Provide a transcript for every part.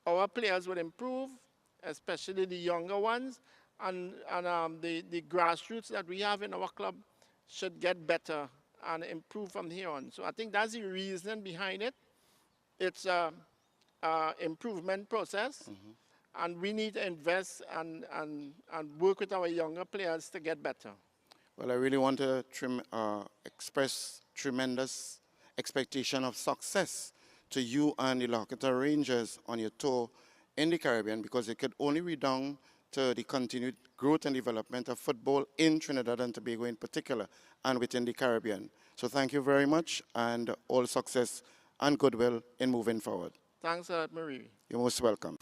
our players would improve, especially the younger ones, and the grassroots that we have in our club should get better and improve from here on. So I think that's the reason behind it. It's a improvement process, and we need to invest and work with our younger players to get better. Well, I really want to express tremendous expectation of success to you and the Horquetta Rangers on your tour in the Caribbean, because it could only be down to the continued growth and development of football in Trinidad and Tobago in particular and within the Caribbean. So thank you very much, and all success and goodwill in moving forward. Thanks a lot, Marie. You're most welcome.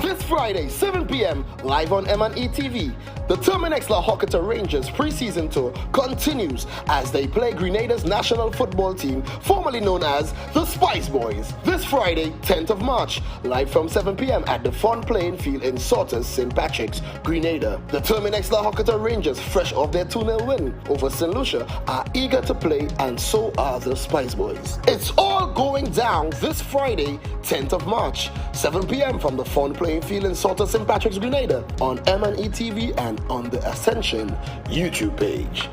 This Friday, 7 p.m., live on M&E TV, the Terminex La Horquetta Rangers preseason tour continues as they play Grenada's national football team, formerly known as the Spice Boys. This Friday, 10th of March, live from 7 p.m. at the Fun Playing Field in Sortas, St. Patrick's, Grenada. The Terminex La Horquetta Rangers, fresh off their 2-0 win over St. Lucia, are eager to play, and so are the Spice Boys. It's all going down this Friday, 10th of March, 7 p.m. from the Fun Playing Field in Sortas, St. Patrick's, Grenada, on M&E TV and on the Ascension YouTube page.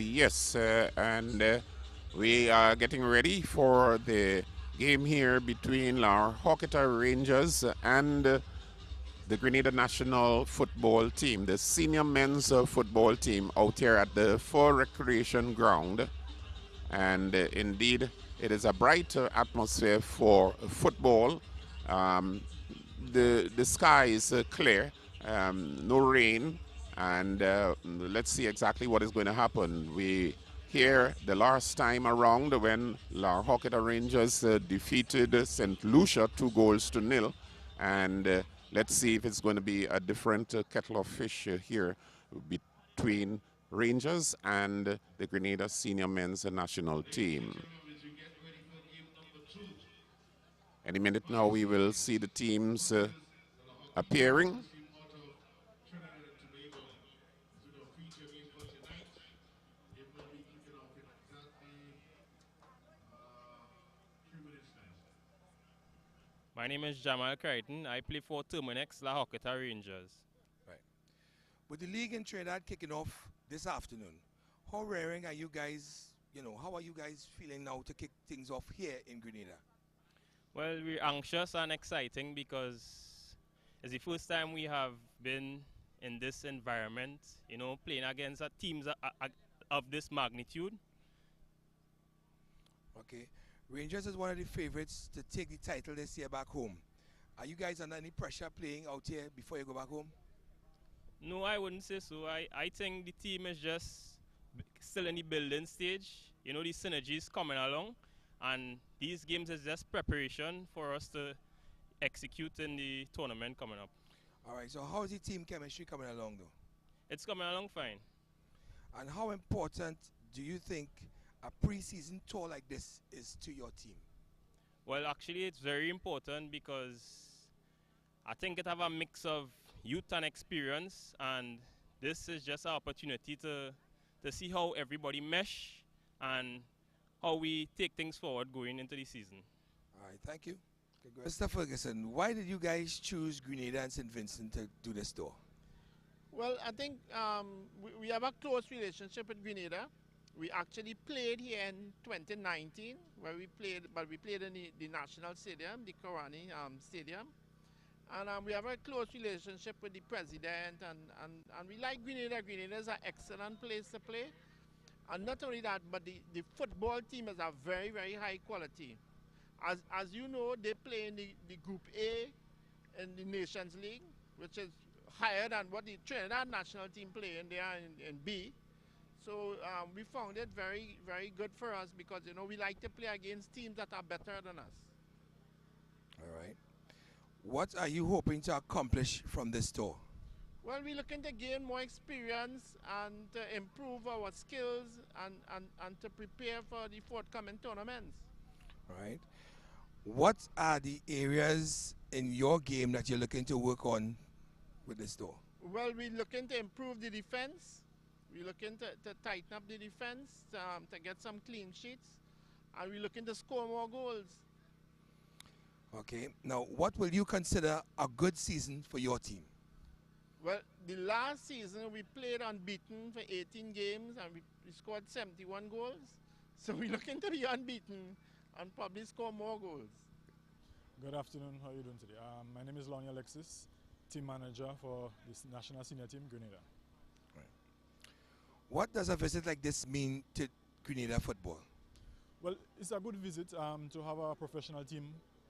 Yes, and we are getting ready for the game here between our Horquetta Rangers and the Grenada national football team, the senior men's football team out here at the Full Recreation Ground. And indeed, it is a bright atmosphere for football. The sky is clear, no rain, and let's see exactly what is going to happen. We hear the last time around when La Horquetta Rangers defeated St. Lucia 2-0, and let's see if it's going to be a different kettle of fish here between Rangers and the Grenada senior men's national team. Any minute now we will see the teams appearing. My name is Jamal Crichton. I play for Terminex La Horquetta Rangers. Right. With the league in Trinidad kicking off this afternoon, how raring are you guys, how are you guys feeling now to kick things off here in Grenada? Well, we're anxious and exciting because it's the first time we have been in this environment, playing against teams of this magnitude. Okay. Rangers is one of the favorites to take the title this year back home. Are you guys under any pressure playing out here before you go back home? No, I wouldn't say so. I think the team is just still in the building stage. The synergy is coming along, and these games is just preparation for us to execute in the tournament coming up. All right, so how is the team chemistry coming along though? It's coming along fine. And how important do you think a preseason tour like this is to your team? Well, actually, it's very important because I think it have a mix of youth and experience, and this is just an opportunity to see how everybody mesh and how we take things forward going into the season. All right, thank you. Okay, go ahead. Mr. Ferguson, why did you guys choose Grenada and St. Vincent to do this tour? Well, I think we have a close relationship with Grenada. We actually played here in 2019, where we played in the National Stadium, the Korani Stadium. And we have a close relationship with the president, and we like Grenada. Grenada is an excellent place to play. And not only that, but the football team is a very, very high quality. As you know, they play in the Group A in the Nations League, which is higher than what the Trinidad national team play in there in B. So we found it very, very good for us because, you know, we like to play against teams that are better than us. All right. What are you hoping to accomplish from this tour? Well, we're looking to gain more experience and to improve our skills and to prepare for the forthcoming tournaments. All right. What are the areas in your game that you're looking to work on with this tour? Well, we're looking to improve the defense. We're looking to tighten up the defense, to get some clean sheets. And we're looking to score more goals. Okay. Now, what will you consider a good season for your team? Well, the last season we played unbeaten for 18 games and we scored 71 goals. So we're looking to be unbeaten and probably score more goals. Good afternoon, how are you doing today? My name is Lonnie Alexis, team manager for this national senior team, Grenada. What does a visit like this mean to Grenada football? Well, it's a good visit to have a professional team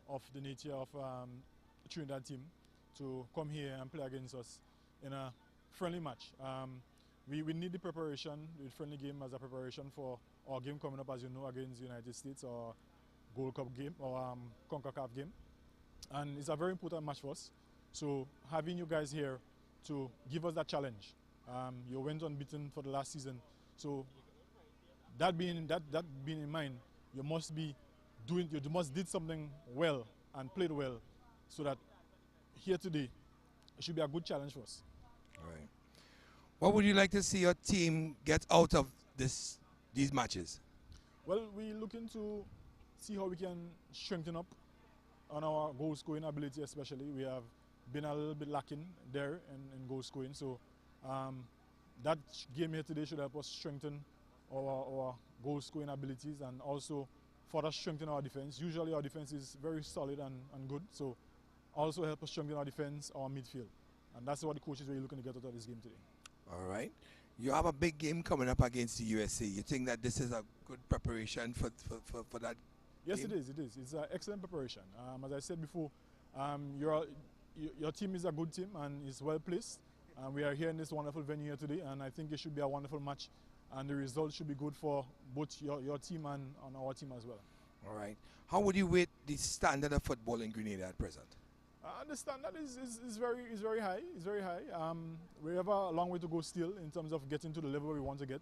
of the nature of Trinidad team to come here and play against us in a friendly match. We need the preparation, the friendly game as a preparation for our game coming up, as you know, against the United States, or Gold Cup game or CONCACAF game. And it's a very important match for us. So having you guys here to give us that challenge. You went unbeaten for the last season. So that being in mind, you must did something well and played well so that here today it should be a good challenge for us. All right. What would you like to see your team get out of these matches? Well, we're looking to see how we can strengthen up on our goal scoring ability, especially. We have been a little bit lacking there in goal scoring. So that game here today should help us strengthen our goal scoring abilities and also further strengthen our defense. Usually our defense is very solid and good. So also help us strengthen our defense, our midfield. And that's what the coach is really looking to get out of this game today. All right. You have a big game coming up against the USA. You think that this is a good preparation for that? Yes, game? it is. It is. It's an excellent preparation. As I said before, your team is a good team and is well placed. We are here in this wonderful venue here today, and I think it should be a wonderful match. And the result should be good for both your team and our team as well. All right. How would you rate the standard of football in Grenada at present? The standard is very high. It's very high. We have a long way to go still in terms of getting to the level we want to get,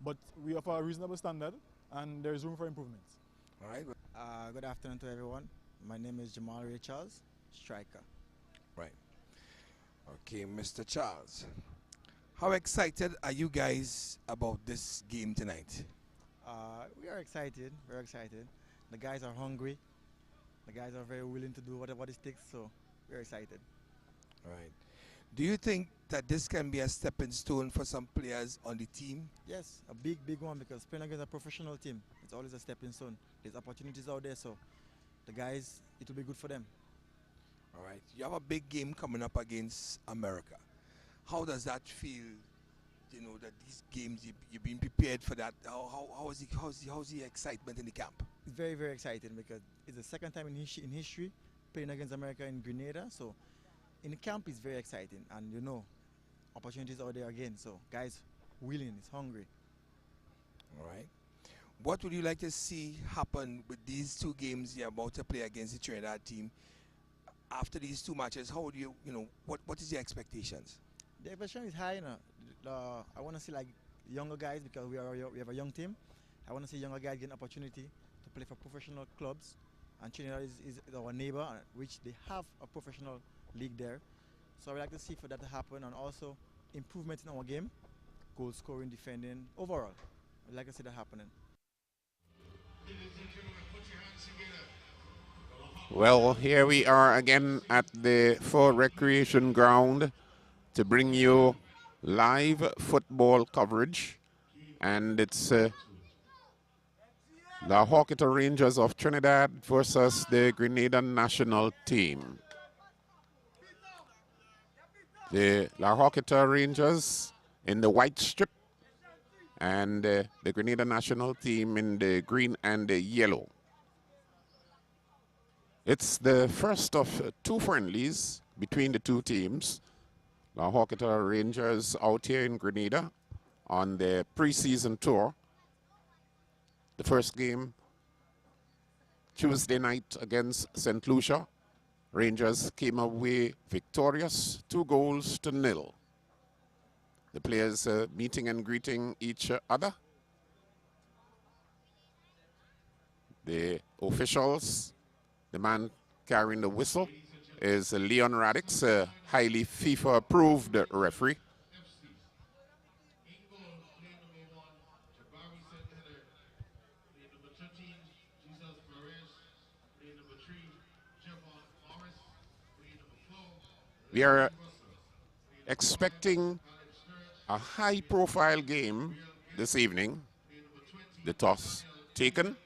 but we have a reasonable standard, and there is room for improvement. All right. Good afternoon to everyone. My name is Jamal Ray Charles, striker. Right. Okay, Mr. Charles. How excited are you guys about this game tonight? We are excited, very excited. The guys are hungry. The guys are very willing to do whatever it takes, so we're excited. All right. Do you think that this can be a stepping stone for some players on the team? Yes, a big one, because playing against a professional team, it's always a stepping stone. There's opportunities out there, so the guys, it will be good for them. All right. You have a big game coming up against America. How does that feel? You know that these games you've been prepared for that. How's the excitement in the camp? It's very, very exciting because it's the second time in history playing against America in Grenada. So in the camp, it's very exciting, and you know, opportunities out there again. So guys, willing, is hungry. All right. What would you like to see happen with these two games you're about to play against the Trinidad team? After these two matches, how would you know, what is your expectations? The expectation is high, you know. I want to see like younger guys, because we have a young team. I want to see younger guys get an opportunity to play for professional clubs, and Trinidad is our neighbor, which they have a professional league there. So I would like to see for that to happen, and also improvement in our game, goal scoring, defending, overall. I'd like to see that happening. Well, here we are again at the Full Recreation Ground to bring you live football coverage. And it's the Horquetta Rangers of Trinidad versus the Grenada national team. The La Horquetta Rangers in the white strip and the Grenada national team in the green and the yellow. It's the first of two friendlies between the two teams. La Horquetta Rangers out here in Grenada on their preseason tour. The first game Tuesday night against St. Lucia. Rangers came away victorious, 2-0. The players meeting and greeting each other. The officials, the man carrying the whistle is Leon Radix, a highly FIFA-approved referee. We are expecting a high-profile game this evening. The toss taken.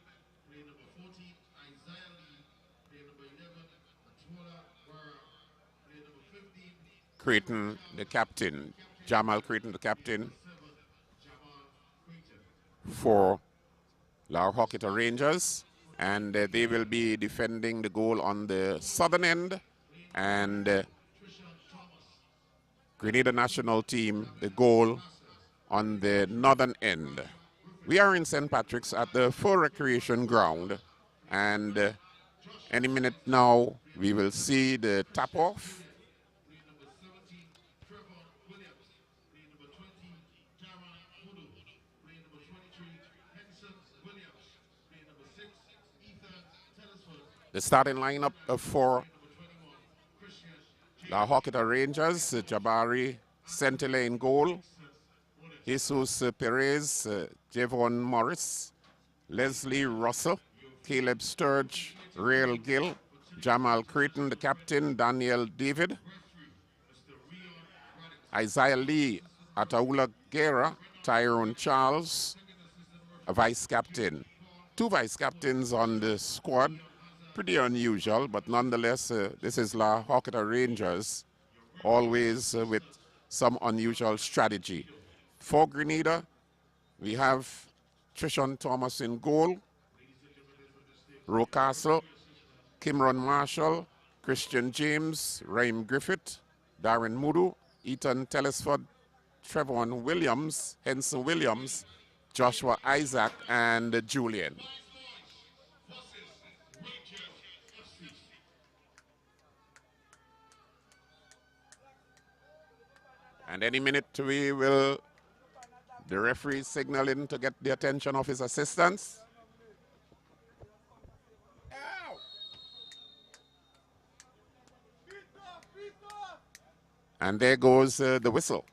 Creighton, the captain, Jamal Creighton, the captain for La Horquetta Rangers, and they will be defending the goal on the southern end, and Grenada national team, the goal on the northern end. We are in St. Patrick's at the Full Recreation Ground, and any minute now we will see the tap-off. The starting lineup for La Horquetta Rangers: Jabari Centile in goal, Jesus Perez, Javon Morris, Leslie Russell, Caleb Sturge, Rael Gill, Jamal Creighton, the captain, Daniel David, Isaiah Lee, Ataula Guerra, Tyrone Charles, a vice captain. Two vice captains on the squad. Pretty unusual, but nonetheless, this is La Horquetta Rangers, always with some unusual strategy. For Grenada, we have Trishon Thomas in goal, Ro Castle, Kimron Marshall, Christian James, Raheem Griffith, Darren Mudu, Ethan Telesford, Trevon Williams, Henson Williams, Joshua Isaac, and Julian. And any minute the referee is signaling to get the attention of his assistants. And there goes the whistle.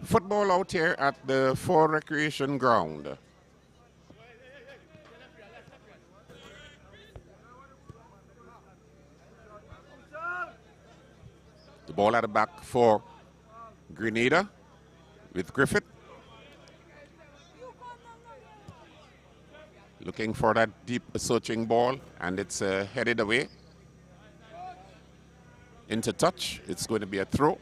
Football out here at the Full Recreation Ground. The ball at the back for Grenada with Griffith. Looking for that deep searching ball, and it's headed away. Into touch, it's going to be a throw.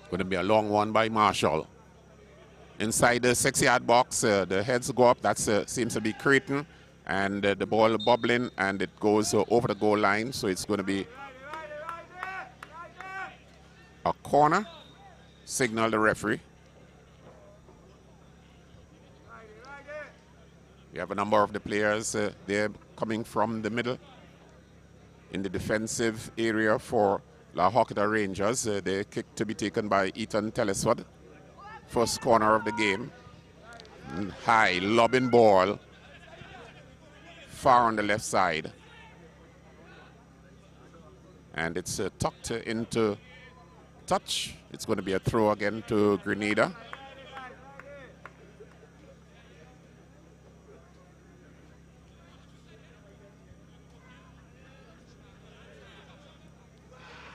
Going to be a long one by Marshall. Inside the 6-yard box, the heads go up. That seems to be Creighton. And the ball bubbling, and it goes over the goal line. So it's going to be a corner. Signal the referee. We have a number of the players there coming from the middle in the defensive area for La Horquetta Rangers. The kick to be taken by Ethan Telesford. First corner of the game. High lobbing ball. Far on the left side. And it's tucked into touch. It's going to be a throw again to Grenada.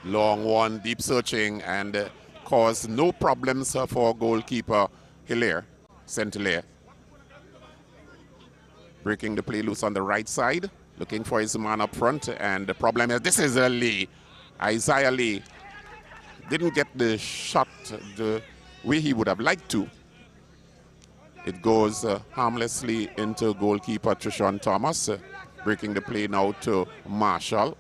Long one, deep searching, and caused no problems for goalkeeper Hilaire, St. Hilaire. Breaking the play loose on the right side, looking for his man up front, and the problem is this is Lee. Isaiah Lee didn't get the shot the way he would have liked to. It goes harmlessly into goalkeeper Trishan Thomas, breaking the play now to Marshall.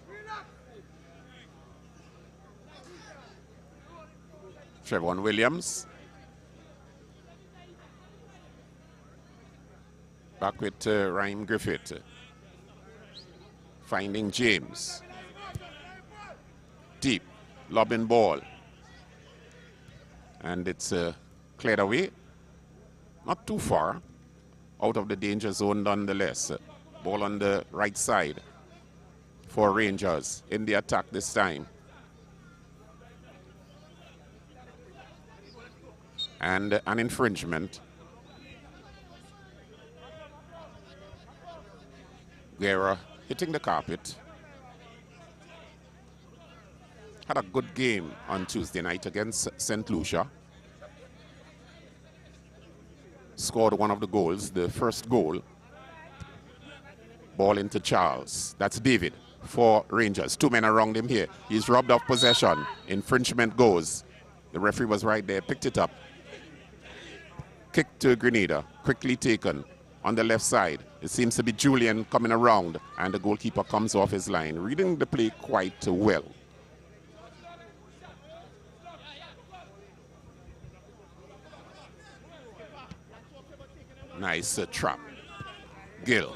Trevon Williams. Back with Ryan Griffith. Finding James. Deep. Lobbing ball. And it's cleared away. Not too far. Out of the danger zone nonetheless. Ball on the right side for Rangers in the attack this time. And an infringement. Guerra hitting the carpet. Had a good game on Tuesday night against St. Lucia. Scored one of the goals, the first goal. Ball into Charles. That's David for Rangers. 2 men around him here. He's robbed of possession. Infringement goes. The referee was right there, picked it up. Kick to Grenada, quickly taken on the left side. It seems to be Julian coming around, and the goalkeeper comes off his line, reading the play quite well. Nice trap. Gill.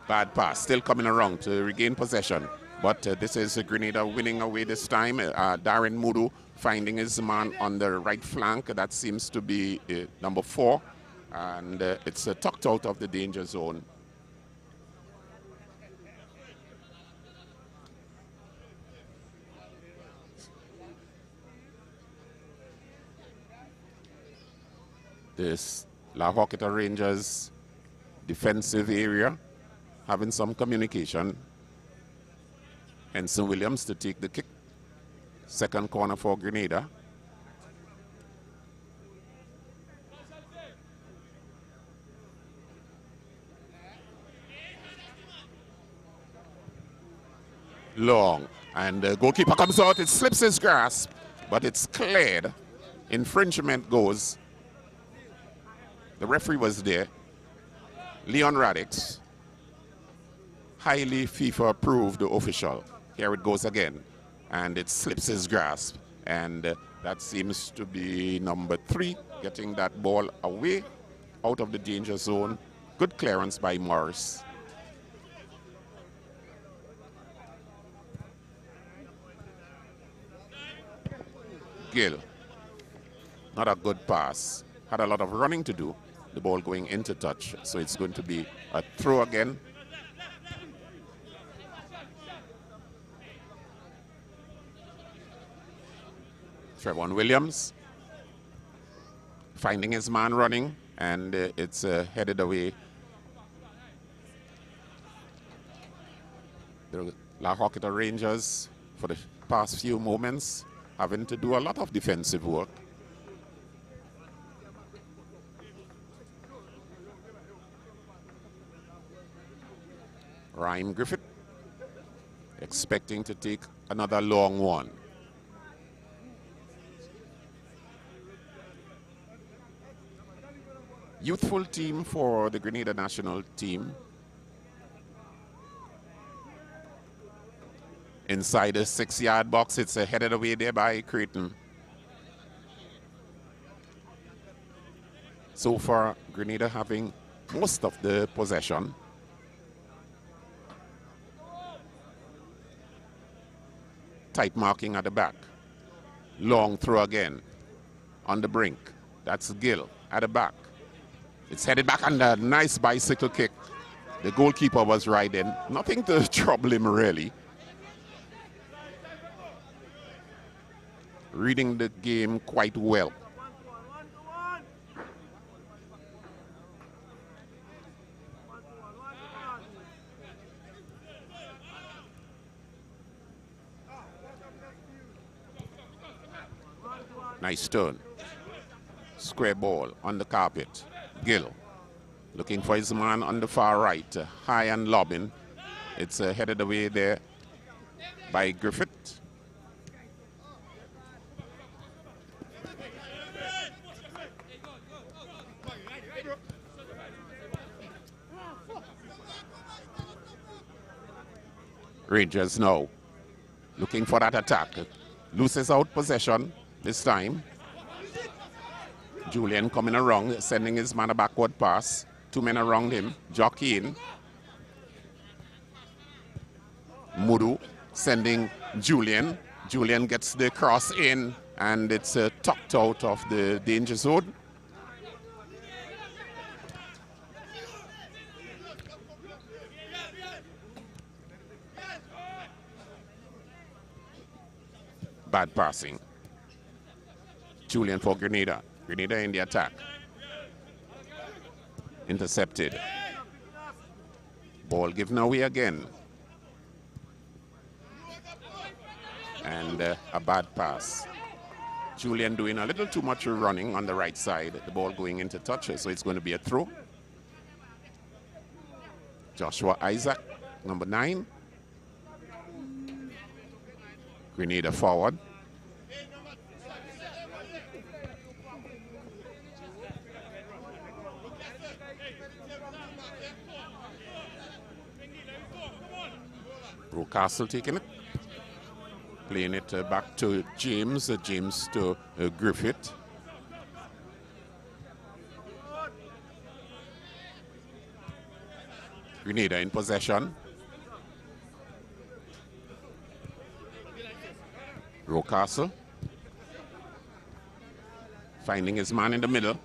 Bad pass, still coming around to regain possession. But this is Grenada winning away this time. Darren Mudu finding his man on the right flank. That seems to be number 4. And it's tucked out of the danger zone. This La Horquetta Rangers defensive area having some communication. Ensign Williams to take the kick. Second corner for Grenada. Long, and the goalkeeper comes out. It slips his grasp, but it's cleared. Infringement goes. The referee was there. Leon Radix, highly FIFA approved official. Here it goes again, and it slips his grasp, and that seems to be number 3, getting that ball away out of the danger zone. Good clearance by Morris. Gill, not a good pass. Had a lot of running to do. The ball going into touch, so it's going to be a throw again. Trevon Williams finding his man running, and it's headed away. The La Horquetta Rangers, for the past few moments, having to do a lot of defensive work. Ryan Griffith expecting to take another long one. youthful team for the Grenada national team. Inside the 6-yard box, it's headed away there by Creighton. So far, Grenada having most of the possession. Tight marking at the back. Long throw again. On the brink. That's Gill at the back. It's headed back and a nice bicycle kick. The goalkeeper was right in. Nothing to trouble him really. Reading the game quite well. Nice turn. Square ball on the carpet. Gill looking for his man on the far right. High and lobbing. It's headed away there by Griffith. Rangers now looking for that attack. Loses out possession this time. Julian coming around, sending his man a backward pass. 2 men around him, jockeying. Mudu sending Julian. Julian gets the cross in, and it's tucked out of the danger zone. Bad passing. Julian for Grenada. Grenada in the attack. Intercepted. Ball given away again. And a bad pass. Julian doing a little too much running on the right side. The ball going into touch, so it's going to be a throw. Joshua Isaac, number 9. Grenada forward. Castle taking it, playing it back to James, James to Griffith. Grenada in possession. Castle finding his man in the middle.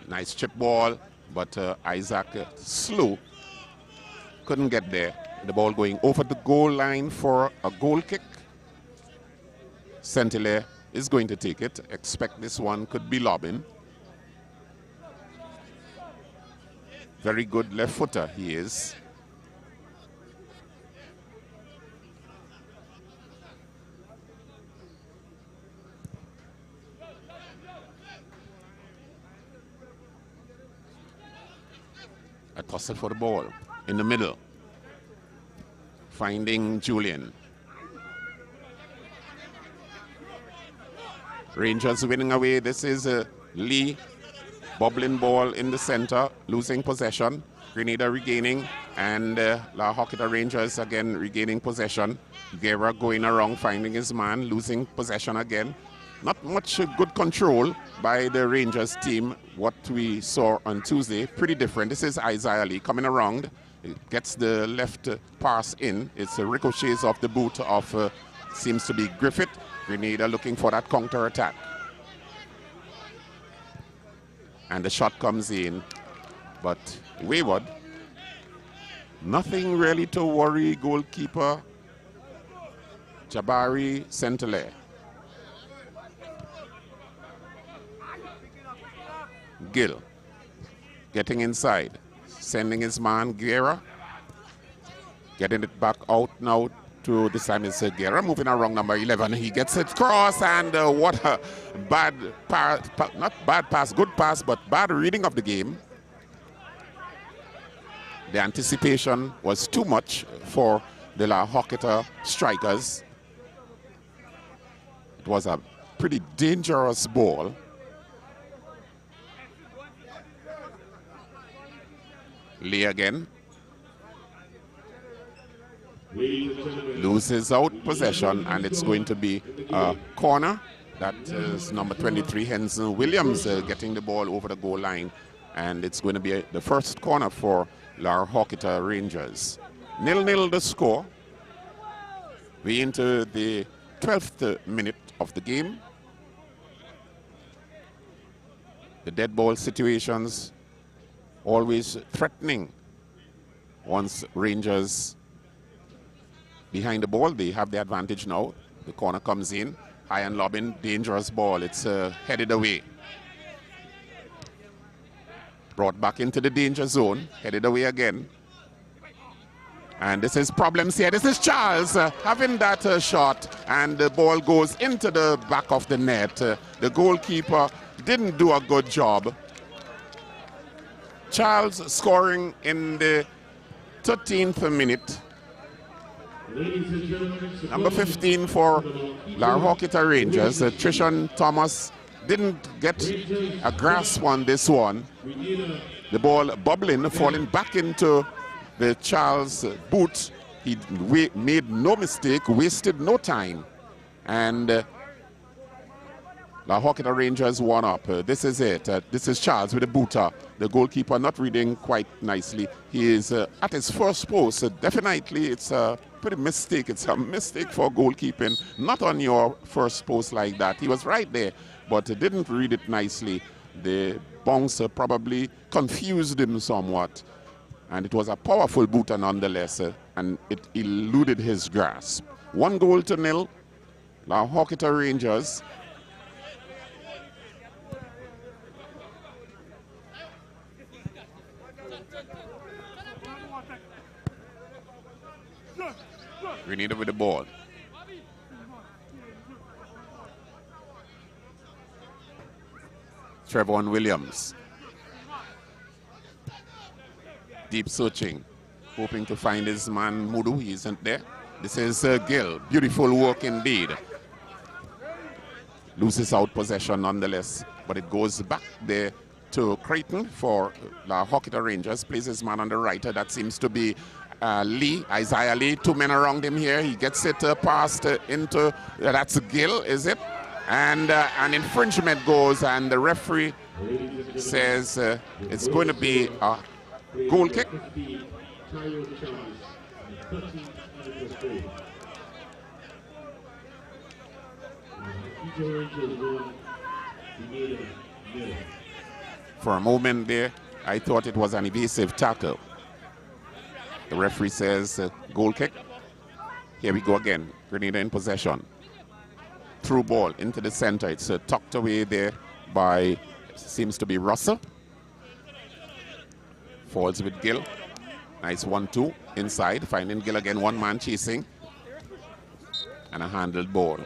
Nice chip ball, but Isaac slow, couldn't get there. The ball going over the goal line for a goal kick. Saint-Hilaire is going to take it. Expect this one could be lobbing. Very good left footer he is. A tussle for the ball in the middle. Finding Julian. Rangers winning away. This is Lee. Bubbling ball in the center, losing possession. Grenada regaining, and La Horquetta Rangers again regaining possession. Guerra going around, finding his man, losing possession again. Not much good control by the Rangers team, what we saw on Tuesday. Pretty different. This is Isaiah Lee coming around. It gets the left pass in. It's a ricochets off the boot of, seems to be Griffith. Grenada looking for that counter attack. And the shot comes in, but wayward. Nothing really to worry goalkeeper Jabari Saint-Hilaire. Gill getting inside, sending his man Guerra, getting it back out now to this time is Guerra, moving around number 11. He gets it cross, and what a bad pass, not bad pass, good pass, but bad reading of the game. The anticipation was too much for the La Horquetta strikers. It was a pretty dangerous ball. Lee again. Loses out possession, and it's going to be a corner. That is number 23, Henson Williams, getting the ball over the goal line. And it's going to be the first corner for La Horquetta Rangers. 0-0 the score. We into the 12th minute of the game. The dead ball situations always threatening. Once Rangers behind the ball, they have the advantage now. The corner comes in, high and lobbing, dangerous ball. It's headed away. Brought back into the danger zone, headed away again. And this is problems here. This is Charles having that shot, and the ball goes into the back of the net. The goalkeeper didn't do a good job. Charles scoring in the 13th minute. Number 15 for La Horquetta Rangers, Trishan Thomas didn't get a grasp on this one. The ball bubbling, falling back into the Charles boot. He made no mistake, wasted no time. And La Horquetta Rangers one up. This is it. This is Charles with the booter. The goalkeeper not reading quite nicely. He is at his first post. Definitely it's a pretty mistake. It's a mistake for goalkeeping. Not on your first post like that. He was right there, but didn't read it nicely. The bouncer probably confused him somewhat. And it was a powerful booter nonetheless, and it eluded his grasp. 1-0. La Horquetta Rangers. Grenada with the ball. Trevon Williams. Deep searching, hoping to find his man Mudu. He isn't there. This is Gill. Beautiful work indeed. Loses out possession nonetheless, but it goes back there to Creighton for La Horquetta Rangers. Plays his man on the right. That seems to be Lee, Isaiah Lee. Two men around him here. He gets it past into, that's Gill, is it? And an infringement goes, and the referee says it's going to be a goal kick. For a moment there, I thought it was an evasive tackle. The referee says goal kick. Here we go again. Grenada in possession. Through ball into the center. It's tucked away there by, seems to be Russell. Falls with Gill. Nice 1-2 inside. Finding Gill again. One man chasing. And a handled ball.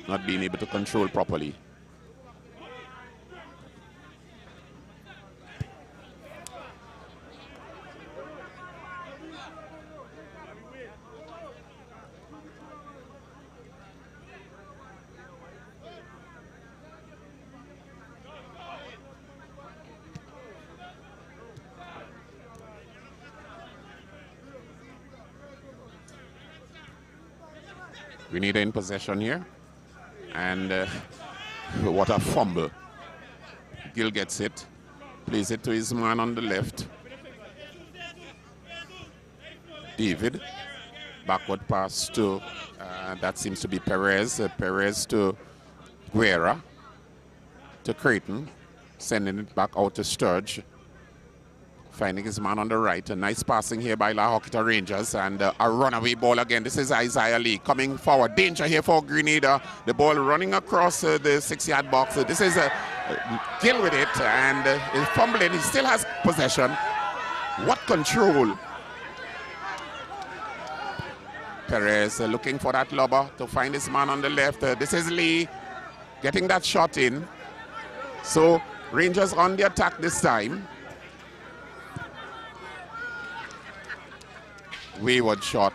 Not being able to control properly. Grenada in possession here. And what a fumble. Gill gets it. Plays it to his man on the left. David. Backward pass to, that seems to be Perez. Perez to Guerra. To Creighton. Sending it back out to Sturge. Finding his man on the right. A nice passing here by La Horquetta Rangers. And a runaway ball again. This is Isaiah Lee coming forward. Danger here for Grenada. The ball running across the 6-yard box. This is Gill with it. And he's fumbling. He still has possession. What control. Perez looking for that lobber to find his man on the left. This is Lee getting that shot in. So Rangers on the attack this time. Wayward shot.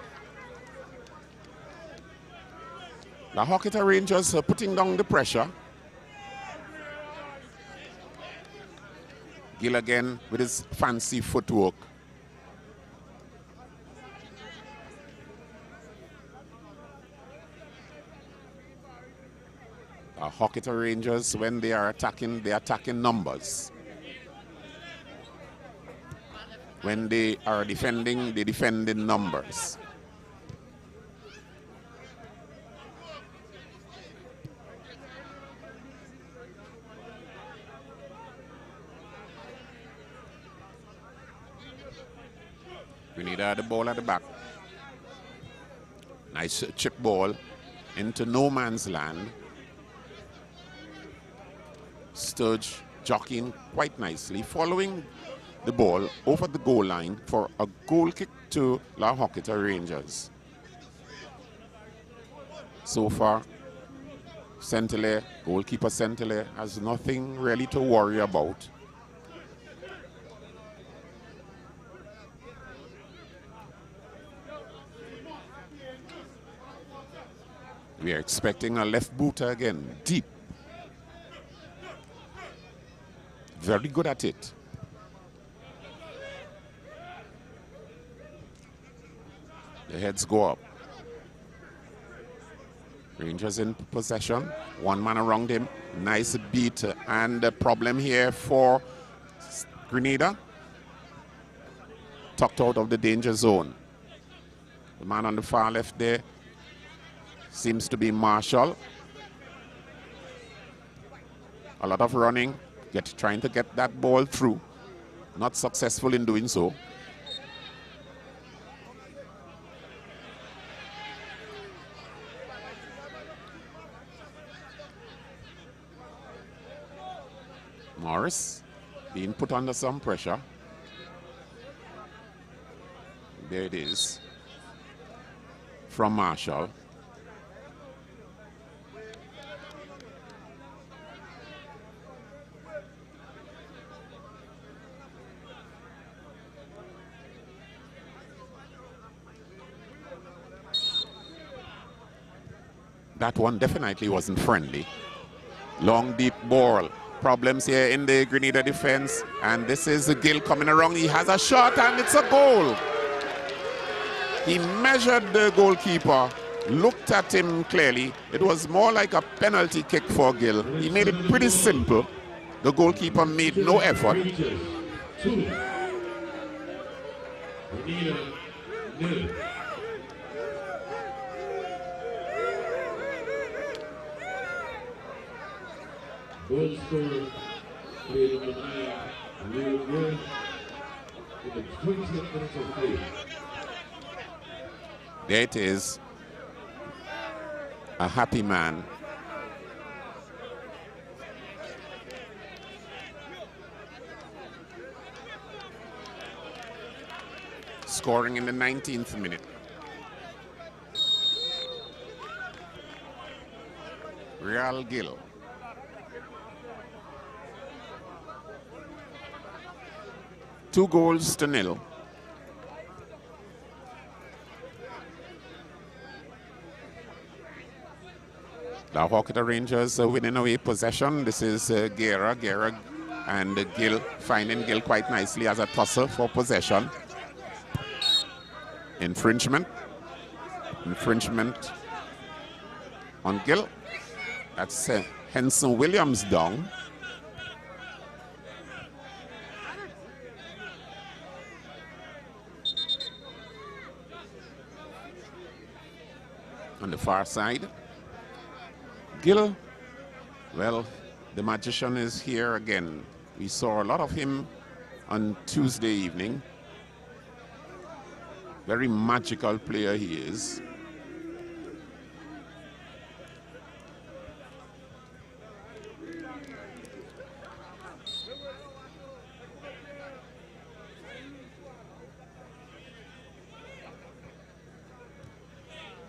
La Horquetta Rangers putting down the pressure. Gill again with his fancy footwork. Horquetta Rangers, when they are attacking, they attack in numbers. When they are defending, they defend in numbers. Grenada the ball at the back. Nice chip ball into no man's land. Sturge jockeying quite nicely, following the ball over the goal line for a goal kick to La Horquetta Rangers. So far, Centelay, goalkeeper Centelay, has nothing really to worry about. We are expecting a left booter again, deep. Very good at it. The heads go up. Rangers in possession. One man around him. Nice beat. And the problem here for Grenada. Tucked out of the danger zone. The man on the far left there seems to be Marshall. A lot of running, trying to get that ball through. Not successful in doing so. Morris being put under some pressure. There it is from Marshall. That one definitely wasn't friendly. Long, deep ball. Problems here in the Grenada defense. And this is Gill coming around. He has a shot and it's a goal. He measured the goalkeeper, looked at him clearly. It was more like a penalty kick for Gill. He made it pretty simple. The goalkeeper made no effort. Goal scorer, player number 9, Will Wood, in the 20th minute of play. There it is. A happy man. Scoring in the 19th minute. Real Gill. Two goals to nil. The Horquetta Rangers winning away possession. This is Guerra. Guerra and Gill finding Gill quite nicely as a tosser for possession. Infringement. Infringement on Gill. That's Henson Williams down. On the far side, Gill, well, the magician is here again. We saw a lot of him on Tuesday evening. Very magical player he is.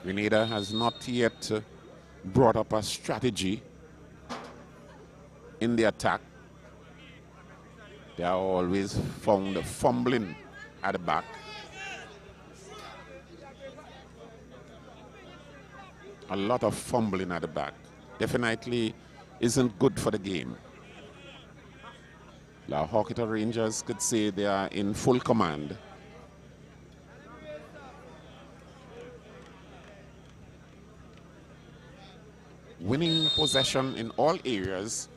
Grenada has not yet brought up a strategy in the attack. They are always found fumbling at the back. A lot of fumbling at the back. Definitely isn't good for the game. La Horquetta Rangers could say they are in full command. winning possession in all areas.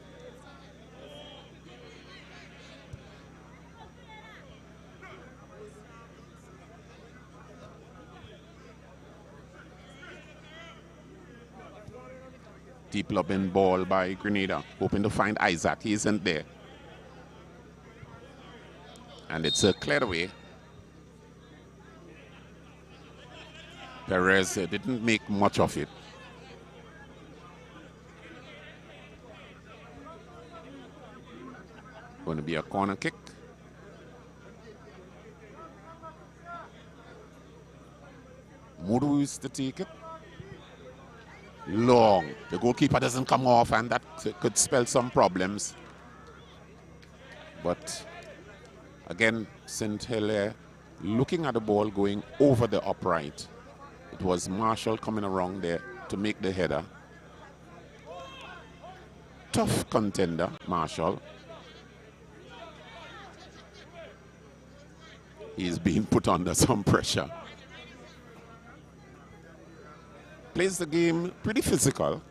Deep lobbing ball by Grenada, hoping to find Isaac. He isn't there. And it's cleared away. Perez didn't make much of it. Going to be a corner kick. Mudu is to take it. Long. The goalkeeper doesn't come off, and that could spell some problems. But again, St. Hilaire looking at the ball going over the upright. It was Marshall coming around there to make the header. Tough contender, Marshall. He's being put under some pressure. Plays the game pretty physical.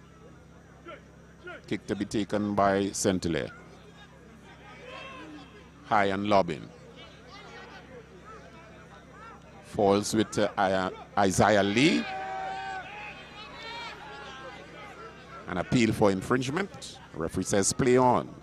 Kick to be taken by St. Hilaire. High and lobbing. Falls with Isaiah Lee. An appeal for infringement. Referee says play on.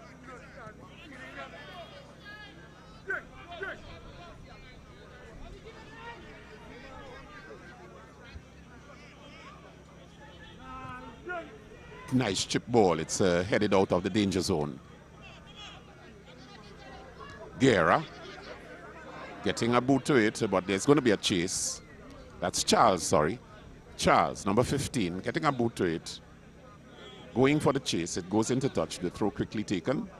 Nice chip ball. It's headed out of the danger zone. Guerra getting a boot to it, but there's going to be a chase. That's Charles, sorry. Charles, number 15, getting a boot to it. Going for the chase. It goes into touch. The throw quickly taken.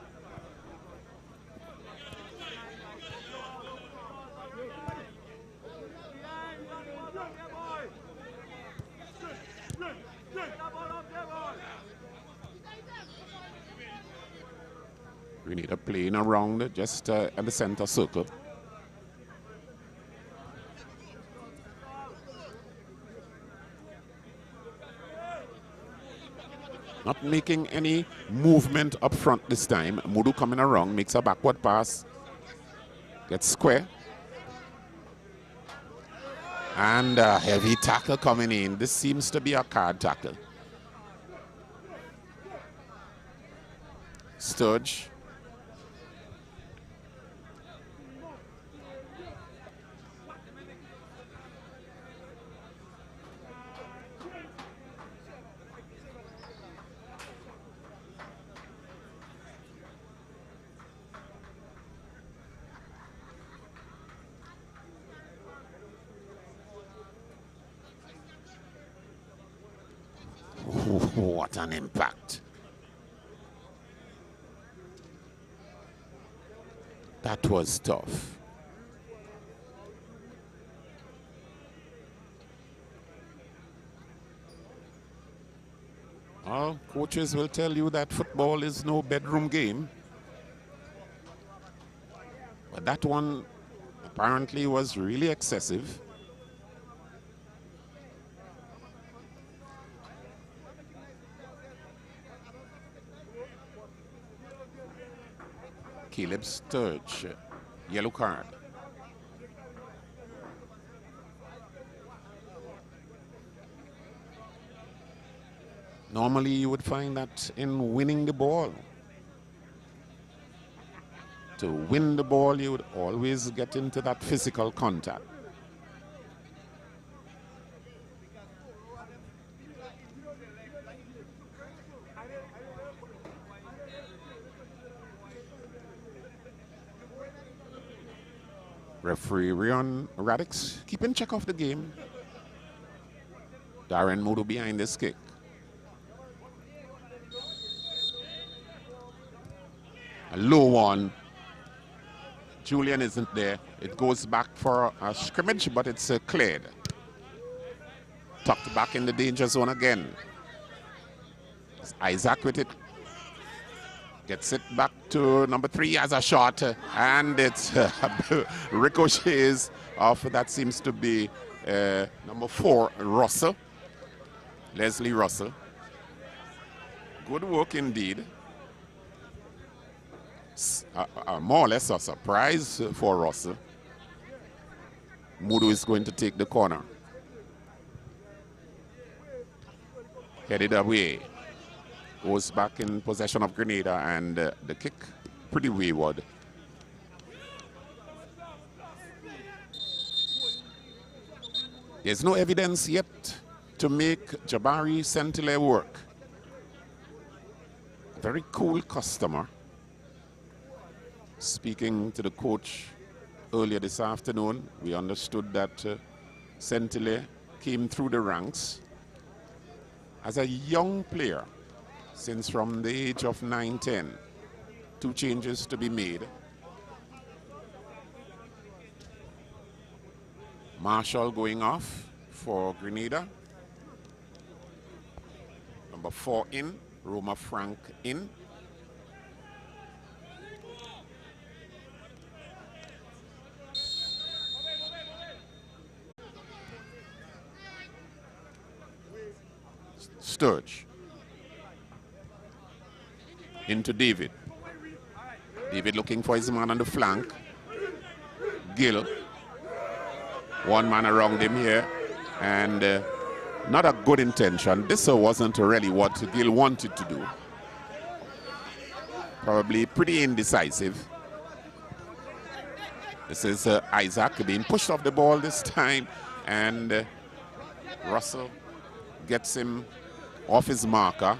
We need a plane around just at the center circle. Not making any movement up front this time. Mudu coming around, makes a backward pass. Gets square. And a heavy tackle coming in. This seems to be a card tackle. Sturge. What an impact. That was tough. Well, coaches will tell you that football is no bedroom game. But that one apparently was really excessive. Caleb Sturge, yellow card. Normally you would find that in winning the ball. To win the ball, you would always get into that physical contact. Referee Rion Radix keeping check of the game. Darren Mudu behind this kick. A low one. Julian isn't there. It goes back for a scrimmage, but it's cleared. Tucked back in the danger zone again. It's Isaac with it. Gets it back to number 3 as a shot, and it's ricochets off. That seems to be number 4, Russell. Leslie Russell. Good work indeed. More or less a surprise for Russell. Mudu is going to take the corner. Headed away. Goes back in possession of Grenada, and the kick pretty wayward. There's no evidence yet to make Jabari Sentile work. Very cool customer. Speaking to the coach earlier this afternoon, we understood that Sentile came through the ranks as a young player, since from the age of 9-10. 2 changes to be made. Marshall going off for Grenada. Number 4 in, Roma Frank in. Sturge. Into David. David looking for his man on the flank. Gill. One man around him here. And not a good intention. This wasn't really what Gill wanted to do. Probably pretty indecisive. This is Isaac being pushed off the ball this time. And Russell gets him off his marker.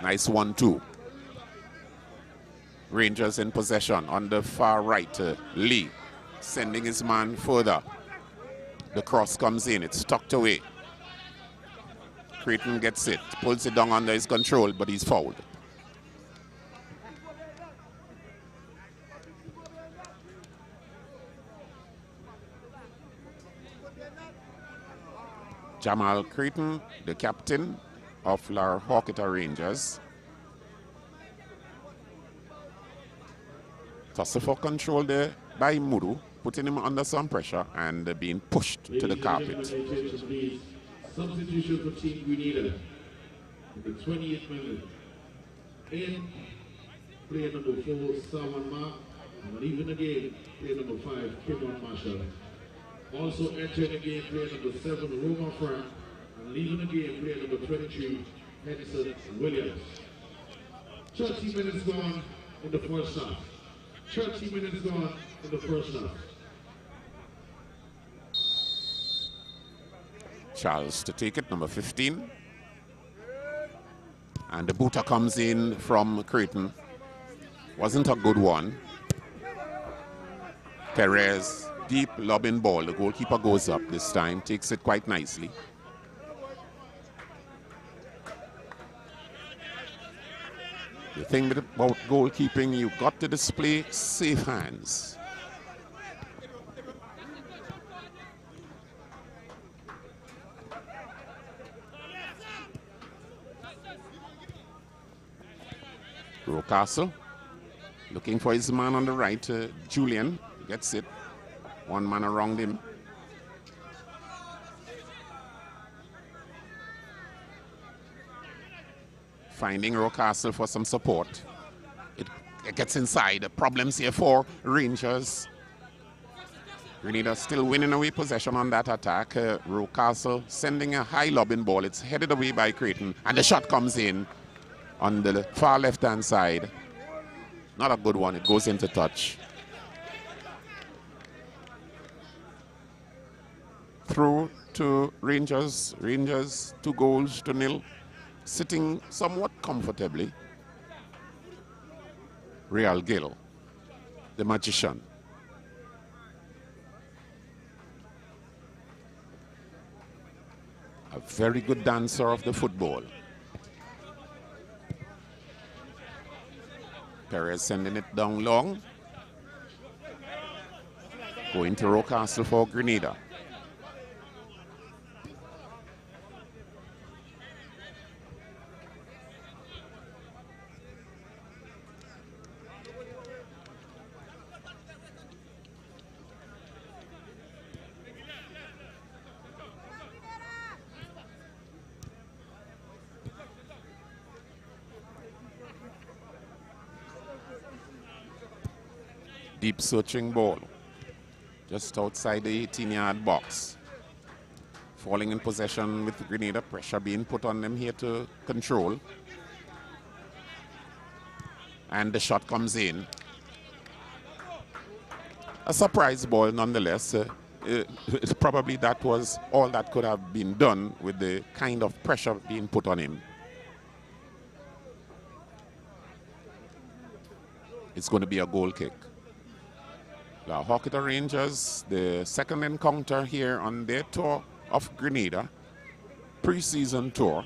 Nice 1-2. Rangers in possession on the far right. Lee sending his man further. The cross comes in. It's tucked away. Creighton gets it. Pulls it down under his control, but he's fouled. Jamal Creighton, the captain of La Horquetta Rangers. Tussle for control there by Mudu, putting him under some pressure and being pushed to the carpet. Substitution for Team Grenada. The 20th minute. In player number 4, Sawan Ma, and even again, player number 5, Kimon Marshall. Also entering again, player number 7, Roma Frank, and leaving again, player number 23, Henderson Williams. 30 minutes gone in the first half. 30 minutes gone in the first half. Charles to take it, number 15. And the booter comes in from Creighton. Wasn't a good one. Perez, deep lobbing ball. The goalkeeper goes up this time, takes it quite nicely. The thing about goalkeeping, you've got to display safe hands. Rocastle looking for his man on the right. Julian gets it. One man around him. Finding Rocastle for some support. It gets inside. Problems here for Rangers. Grenada still winning away possession on that attack. Rocastle sending a high lobbing ball. It's headed away by Creighton. And the shot comes in on the far left-hand side. Not a good one. It goes into touch. Through to Rangers. Rangers 2-0. Sitting somewhat comfortably. Real Gill, the magician. A very good dancer of the football. Perez sending it down long. Going to Rocastle for Grenada. Deep searching ball. Just outside the 18-yard box. Falling in possession with Grenada. Pressure being put on them here to control. And the shot comes in. A surprise ball nonetheless. Probably that was all that could have been done with the kind of pressure being put on him. It's going to be a goal kick. The Horquetta Rangers, the second encounter here on their tour of Grenada, pre-season tour,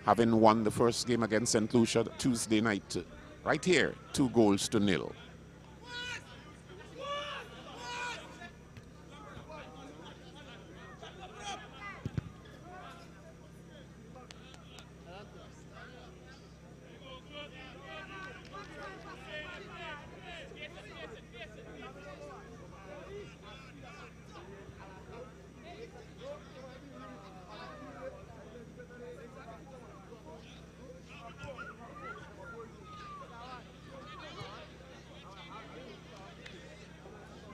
having won the first game against St. Lucia Tuesday night, right here, 2-0.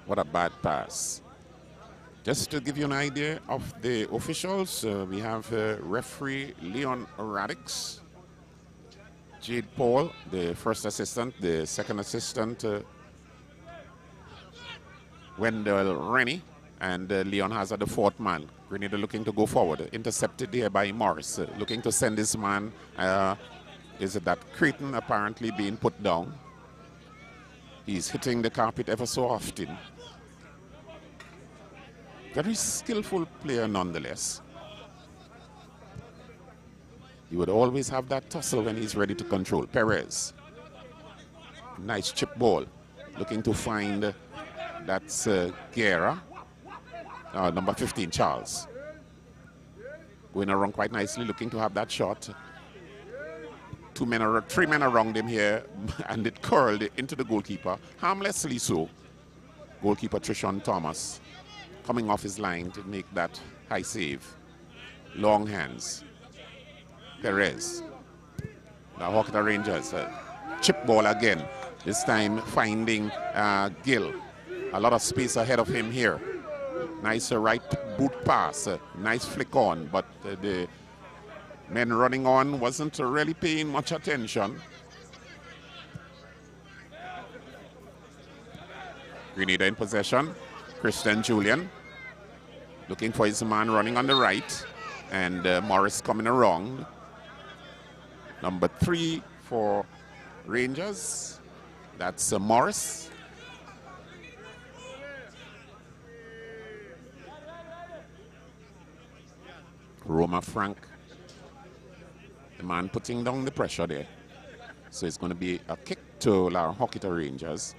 What a bad pass. Just to give you an idea of the officials, we have referee Leon Radix, Jade Paul, the first assistant, the second assistant, Wendell Rennie, and Leon Hazard, the fourth man. Grenada looking to go forward. Intercepted there by Morris, looking to send this man. Is it that Creighton apparently being put down? He's hitting the carpet ever so often. Very skillful player nonetheless. He would always have that tussle when he's ready to control. Perez. Nice chip ball. Looking to find, that's Guerra. Number 15, Charles. Going around quite nicely, looking to have that shot. Three men around him here, and it curled into the goalkeeper. Harmlessly so. Goalkeeper Trishon Thomas coming off his line to make that high save. Long hands. Perez. The Horquetta Rangers. Chip ball again. This time finding Gill. A lot of space ahead of him here. Nice right boot pass. Nice flick on, but the men running on wasn't really paying much attention. Grenada in possession. Christian Julian looking for his man running on the right, and Morris coming around. Number 3 for Rangers. That's Morris. Roma Frank, the man putting down the pressure there. So it's going to be a kick to La Horquetta Rangers.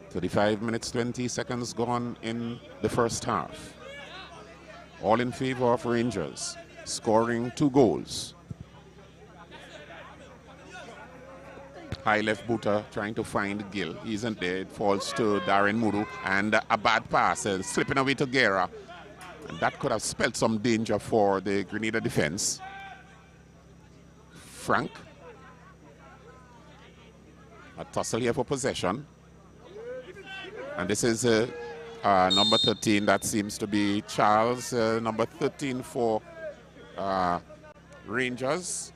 "35 minutes, 20 seconds gone in the first half. All in favor of Rangers, scoring 2 goals. High left booter trying to find Gill. He isn't there. It falls to Darren Mudu, and a bad pass, slipping away to Guerra. And that could have spelled some danger for the Grenada defense. Frank. A tussle here for possession. And this is number 13. That seems to be Charles. Number 13 for Rangers.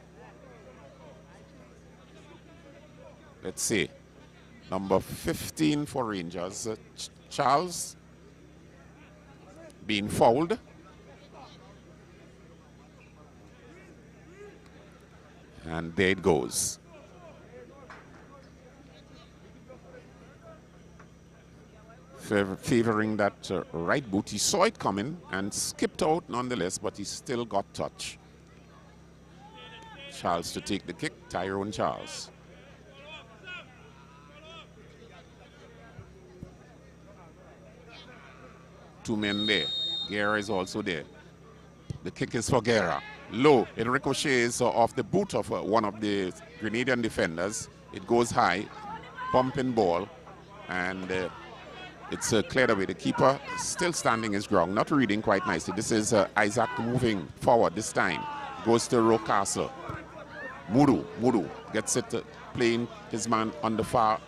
Let's see. Number 15 for Rangers. Charles being fouled. And there it goes. Favoring that right boot. He saw it coming and skipped out nonetheless, but he still got touch. Charles to take the kick. Tyrone Charles. Two men there. Guerra is also there. The kick is for Guerra. Low. It ricochets off the boot of one of the Grenadian defenders. It goes high. Bumping ball. And it's cleared away. The keeper still standing his ground. Not reading quite nicely. This is Isaac moving forward this time. goes to Rocastle. Mudu gets it, playing his man on the far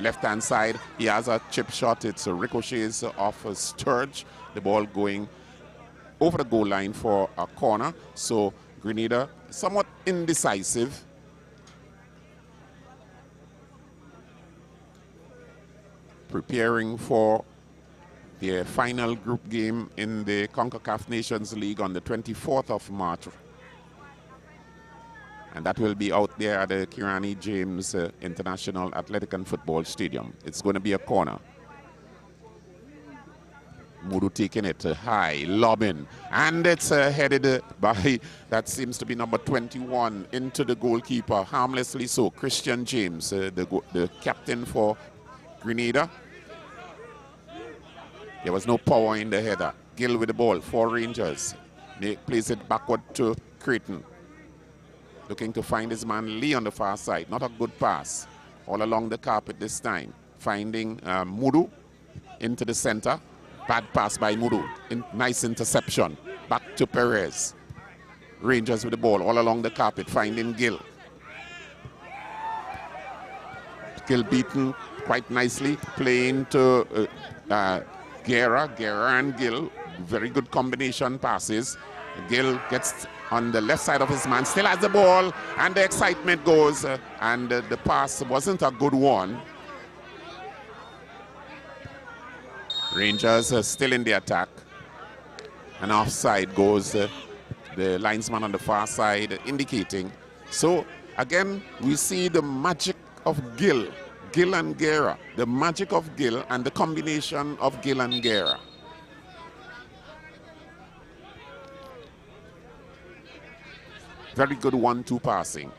left-hand side. He has a chip shot. It's a ricochets off a Sturge. The ball going over the goal line for a corner. So Grenada somewhat indecisive. Preparing for their final group game in the CONCACAF Nations League on the 24th of March. And that will be out there at the Kirani James International Athletic and Football Stadium. It's going to be a corner. Mudu taking it high, lobbing, and it's headed by, that seems to be number 21, into the goalkeeper, harmlessly so, Christian James, the captain for Grenada. There was no power in the header. Gill with the ball for Rangers. They plays it backward to Creighton. Looking to find his man Lee on the far side. Not a good pass. All along the carpet this time. Finding Mudu into the center. Bad pass by Mudu. Nice interception. Back to Perez. Rangers with the ball all along the carpet. Finding Gill. Gill beaten quite nicely. Playing to Guerra and Gill. Very good combination passes. Gill gets on the left side of his man, still has the ball, and the excitement goes, and the pass wasn't a good one. Rangers are still in the attack, and offside goes the linesman on the far side, indicating. So again, we see the magic of Gill and Guerra, the magic of Gill and the combination of Gill and Guerra. Very good 1-2 passing.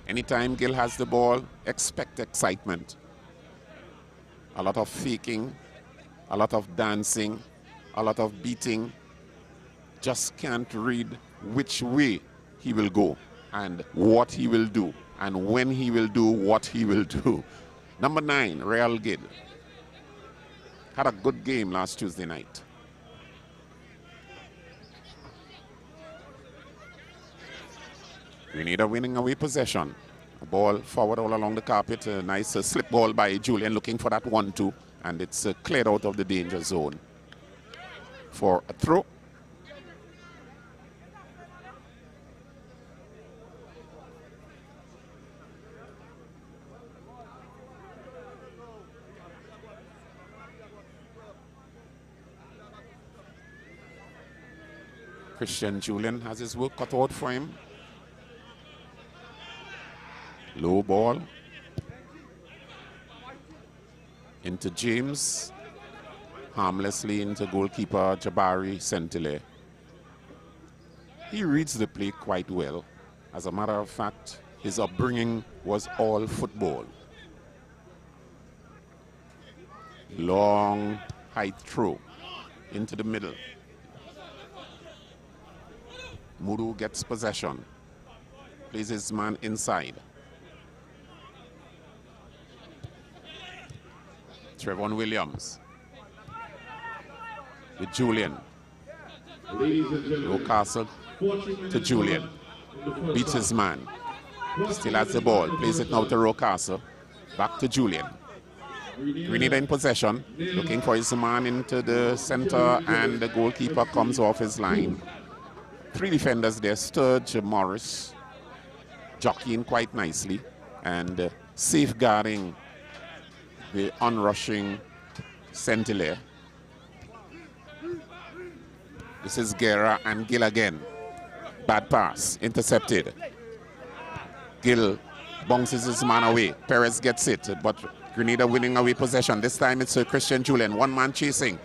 Anytime Gill has the ball, expect excitement. A lot of faking, a lot of dancing, a lot of beating. Just can't read which way he will go and what he will do and when he will do what he will do. Number 9, Real Gid. Had a good game last Tuesday night. Grenada winning away possession. A ball forward all along the carpet. A nice slip ball by Julian looking for that 1-2. And it's cleared out of the danger zone for a throw. Christian Julian has his work cut out for him. Low ball into James, harmlessly into goalkeeper Jabari Sentile. He reads the play quite well. As a matter of fact, his upbringing was all football. Long height throw into the middle. Mudu gets possession, plays his man inside. Trevon Williams with Julian. Rocastle to Julian. Beats his man. Still has the ball. Plays it now to Rocastle. Back to Julian. Grenada in possession. Looking for his man into the center, and the goalkeeper comes off his line. 3 defenders there. Sturge, Morris, jockeying quite nicely and safeguarding the onrushing Sentile. This is Guerra and Gill again. Bad pass, intercepted. Gill bounces his man away. Perez gets it, but Grenada winning away possession. This time it's Christian Julian, one man chasing.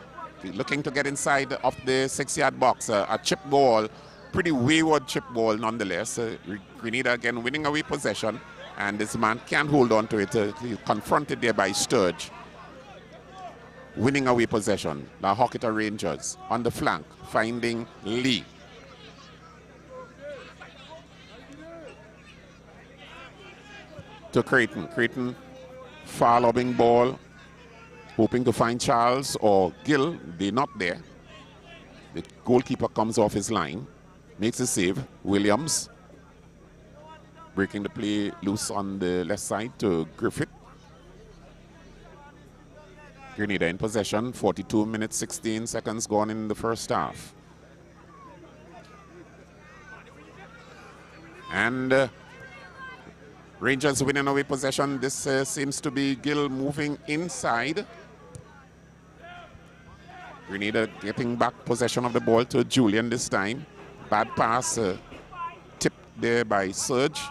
Looking to get inside of the 6-yard box. A chip ball, pretty wayward chip ball nonetheless. Grenada again winning away possession. And this man can't hold on to it. He's confronted there by Sturge. Winning away possession. The Horquetta Rangers on the flank, finding Lee. To Creighton. Creighton, far lobbing ball, hoping to find Charles or Gill. They're not there. The goalkeeper comes off his line. makes a save. Williams breaking the play loose on the left side to Griffith. Grenada in possession, 42 minutes, 16 seconds gone in the first half. And Rangers winning away possession. This seems to be Gill moving inside. Grenada getting back possession of the ball to Julian this time. Bad pass tipped there by Serge.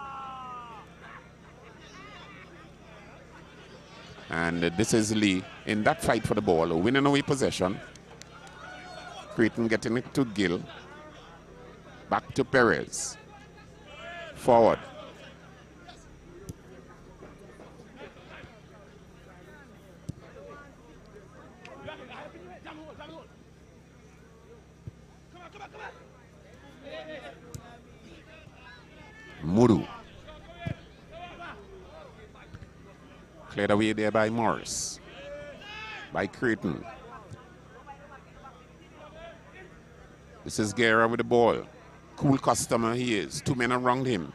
And this is Lee in that fight for the ball, winning away possession. Creighton getting it to Gill. Back to Perez. Forward. Muru. Cleared away there by Morris. By Creighton. This is Guerra with the ball. Cool customer he is. 2 men around him.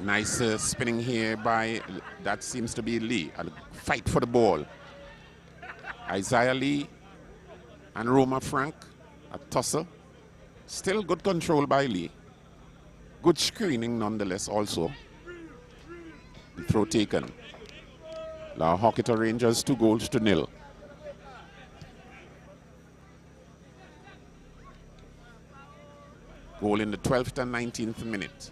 Nice spinning here by, that seems to be Lee. A fight for the ball. Isaiah Lee and Roma Frank, a tussle. Still good control by Lee. Good screening nonetheless also. The throw taken. La Horquetta Rangers 2-0. Goal in the 12th and 19th minute.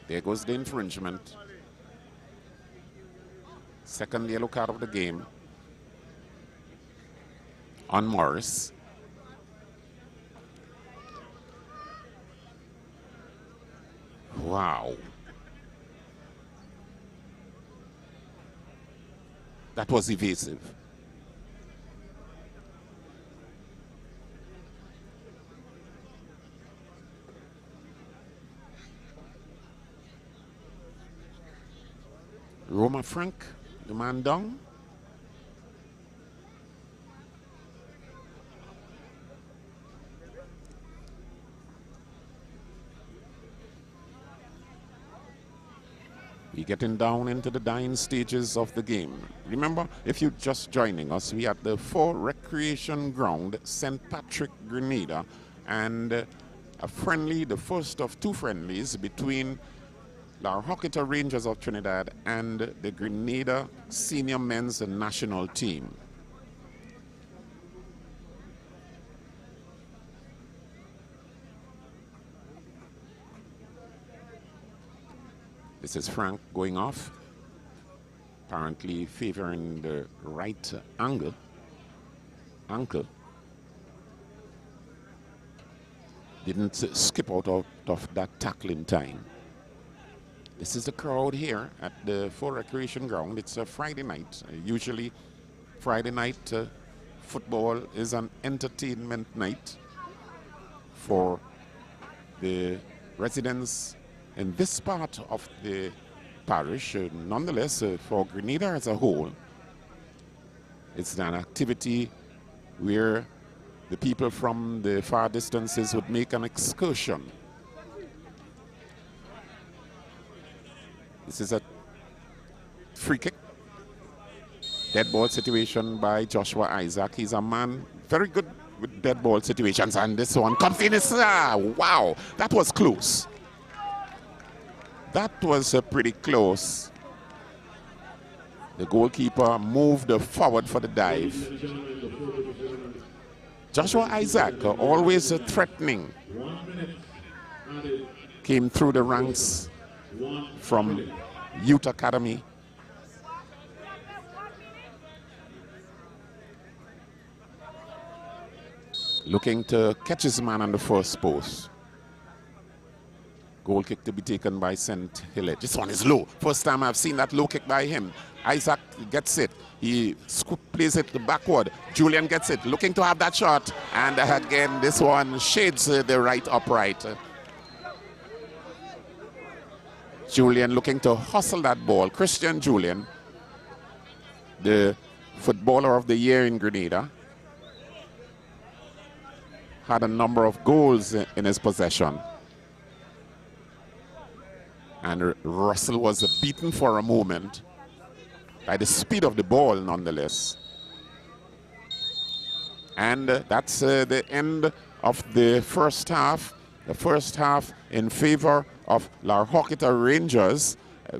There goes the infringement. Second yellow card of the game on Morris. Wow. That was evasive. Roma Frank, the man down. We're getting down into the dying stages of the game. Remember, if you're just joining us, we are at the 4 Recreation Ground, St. Patrick, Grenada, and a friendly, the first of 2 friendlies between La Horquetta Rangers of Trinidad and the Grenada senior men's national team. This is Frank going off, apparently favoring the right ankle. Didn't skip out of that tackling time. This is the crowd here at the 4 Recreation Ground. It's a Friday night. Usually Friday night football is an entertainment night for the residents in this part of the parish. Nonetheless, for Grenada as a whole, it's an activity where the people from the far distances would make an excursion. This is a free kick. Dead ball situation by Joshua Isaac. He's a man very good with dead ball situations. And this one comes in. Wow, that was close. That was pretty close. The goalkeeper moved forward for the dive. Joshua Isaac, always threatening, came through the ranks from Youth Academy. Looking to catch his man on the first post. Goal kick to be taken by St. Hilaire. This one is low. First time I've seen that low kick by him. Isaac gets it. He plays it backward. Julian gets it. Looking to have that shot. And again, this one shades the right upright. Julian looking to hustle that ball. Christian Julian, the footballer of the year in Grenada, had a number of goals in his possession. And Russell was beaten for a moment by the speed of the ball nonetheless. And that's the end of the first half. The first half in favor of La Horquetta Rangers.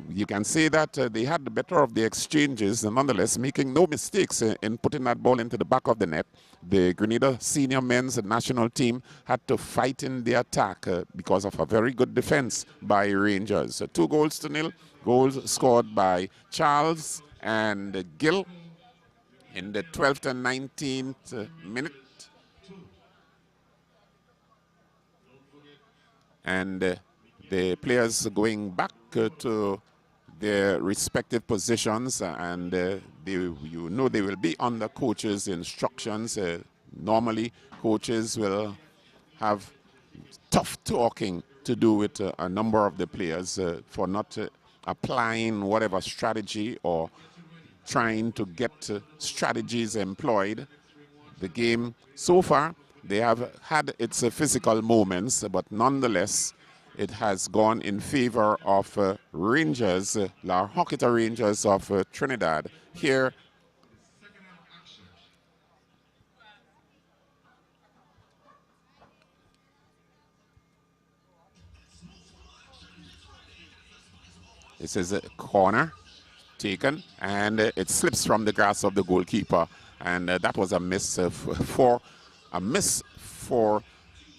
You can say that they had the better of the exchanges, and nonetheless making no mistakes in putting that ball into the back of the net. The Grenada senior men's national team had to fight in the attack because of a very good defense by Rangers. 2-0. Goals scored by Charles and Gill in the 12th and 19th minute. And the players going back to their respective positions, and you know they will be under coaches' instructions. Normally, coaches will have tough talking to do with a number of the players for not applying whatever strategy or trying to get strategies employed. The game so far, they have had its physical moments, but nonetheless, it has gone in favor of Rangers, La Horquetta Rangers of Trinidad. Here, this is a corner taken, and it slips from the grasp of the goalkeeper, and that was a miss for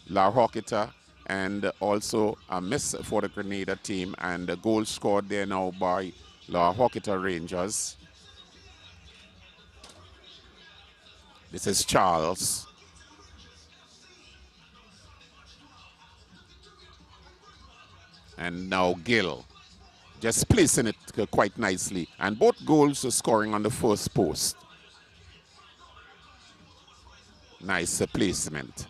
La Horquetta, and also a miss for the Grenada team, and a goal scored there now by La Horquetta Rangers. This is Charles. And now Gill, just placing it quite nicely, and both goals are scoring on the first post. Nice placement.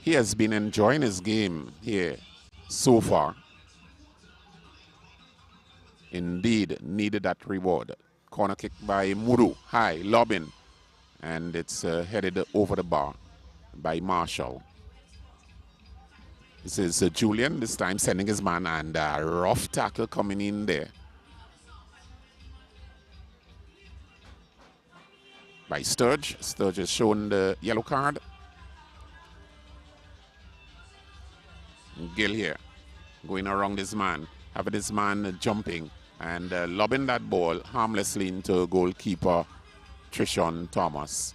He has been enjoying his game here so far. Indeed, needed that reward. Corner kick by Muru, high, lobbing, and it's headed over the bar by Marshall. This is Julian, this time sending his man, and a rough tackle coming in there by Sturge. Sturge is shown the yellow card. Gill here, going around this man, having this man jumping and lobbing that ball harmlessly into goalkeeper Trishon Thomas.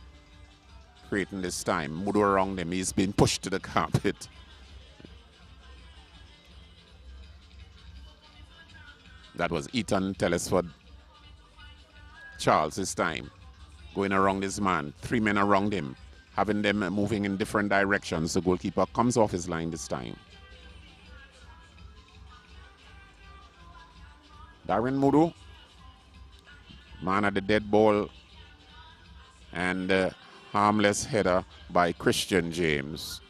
Creating this time, Mudo around him, he's been pushed to the carpet. That was Ethan Telesford. Charles this time, going around this man, 3 men around him, having them moving in different directions. The goalkeeper comes off his line this time. Darren Mudu, man at the dead ball, and harmless header by Christian James.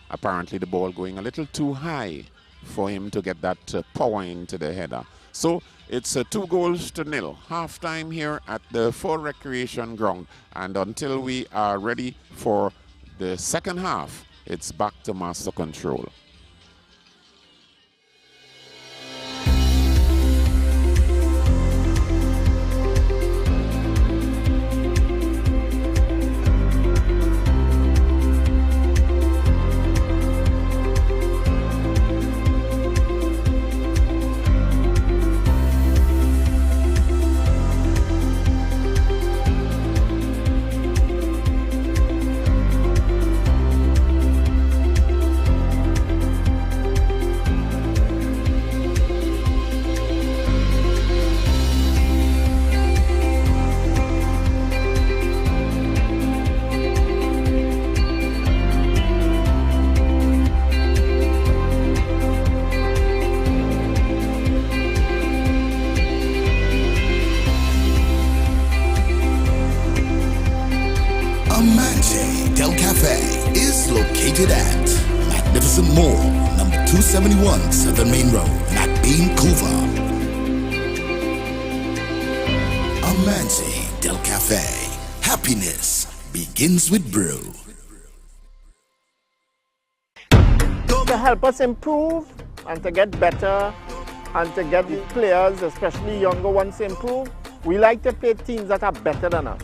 Apparently the ball going a little too high for him to get that power into the header. So it's 2-0. Half-time here at the Ford Recreation Ground. And until we are ready for the second half, it's back to master control. Trinidad. Magnificent Mall, number 271 Southern Main Road, Vancouver. Amanzi Del Cafe. Happiness begins with brew. To help us improve and to get better and to get the players, especially younger ones, to improve, we like to play teams that are better than us.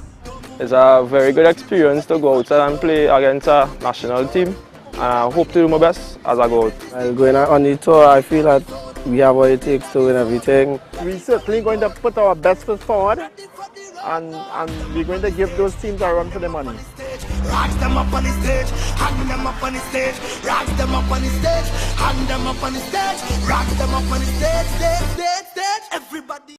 It's a very good experience to go outside and play against a national team, and I hope to do my best as I go out. While going on the tour, I feel that we have what it takes to win everything. We're certainly going to put our best foot forward, and we're going to give those teams a run for their money. Rise them up on the stage, hang them up on the stage, rise them up on the stage, hang them up on the stage, rise them up on the stage, everybody.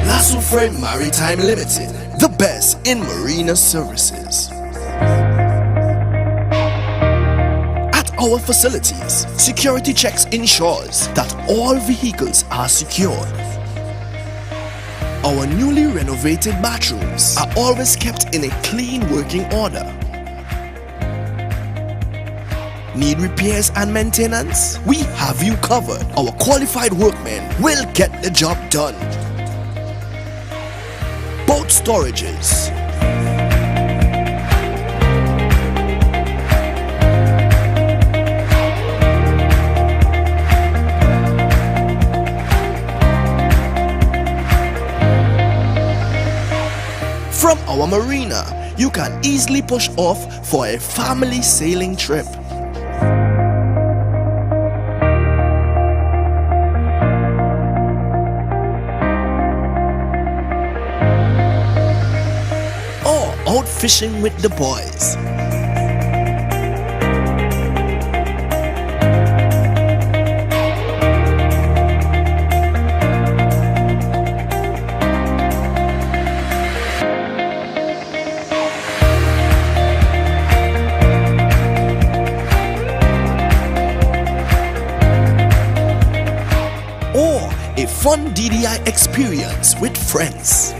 Lasso Frame Maritime Limited, the best in marina services. At our facilities, security checks ensures that all vehicles are secured. Our newly renovated bathrooms are always kept in a clean working order. Need repairs and maintenance? We have you covered. Our qualified workmen will get the job done. Boat storages. From our marina, you can easily push off for a family sailing trip. Or out fishing with the boys. Fun DDI experience with friends.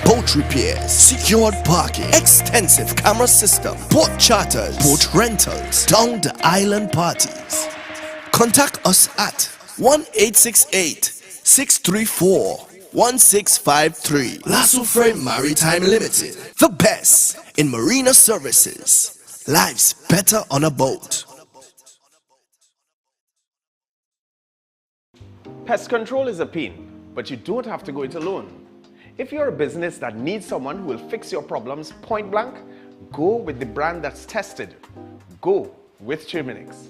Boat repairs, secured parking, extensive camera system, boat charters, boat rentals, down the island parties. Contact us at 1-868-634-1653. Lasso Frame Maritime Limited, the best in marina services. Life's better on a boat. Pest control is a pain, but you don't have to go it alone. If you're a business that needs someone who will fix your problems point blank, go with the brand that's tested. Go with Terminix.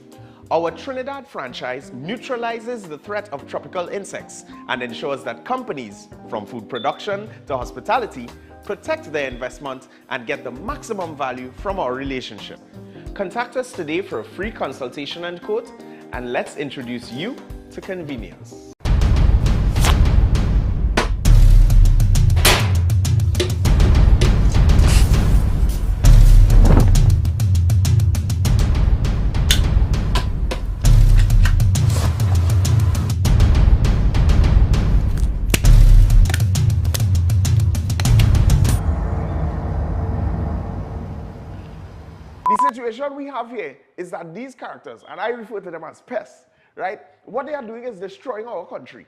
Our Trinidad franchise neutralizes the threat of tropical insects and ensures that companies, from food production to hospitality, protect their investment and get the maximum value from our relationship. Contact us today for a free consultation and quote, and let's introduce you to convenience. The situation we have here is that these characters, and I refer to them as pests, right? What they are doing is destroying our country,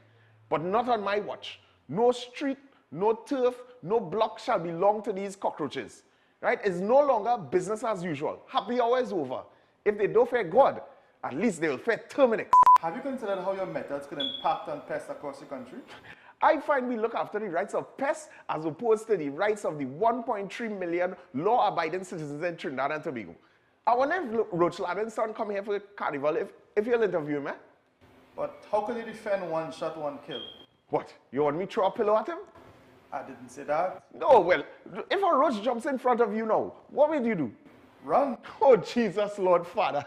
but not on my watch. No street, no turf, no block shall belong to these cockroaches, right? It's no longer business as usual. Happy hour is over. If they don't fear God, at least they will fear Terminix. Have you considered how your methods could impact on pests across the country? I find we look after the rights of pests as opposed to the rights of the 1.3 million law-abiding citizens in Trinidad and Tobago. I wonder if Roach Ladden's son come here for the carnival if you'll interview him, eh? But how could you defend one shot, one kill? What? You want me to throw a pillow at him? I didn't say that. No, well, if a roach jumps in front of you now, what will you do? Run. Oh, Jesus, Lord Father.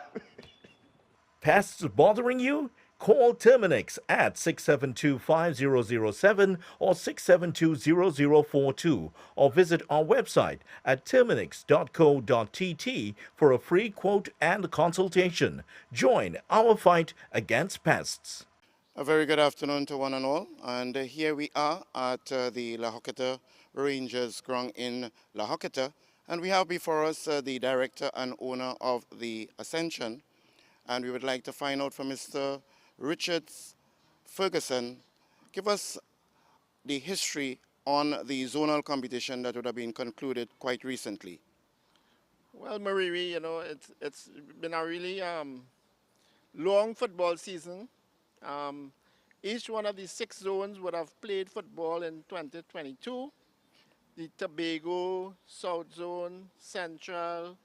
Pests bothering you? Call Terminix at 672-5007 or 672-0042 or visit our website at terminix.co.tt for a free quote and consultation. Join our fight against pests. A very good afternoon to one and all. And here we are at the La Horquetta Rangers ground in La Horquetta. And we have before us the director and owner of the Ascension. And we would like to find out from Mr. Richards Ferguson, give us the history on the zonal competition that would have been concluded quite recently. Well, Marie, you know, it's been a really long football season. Each one of the 6 zones would have played football in 2022. The Tobago, South Zone, Central,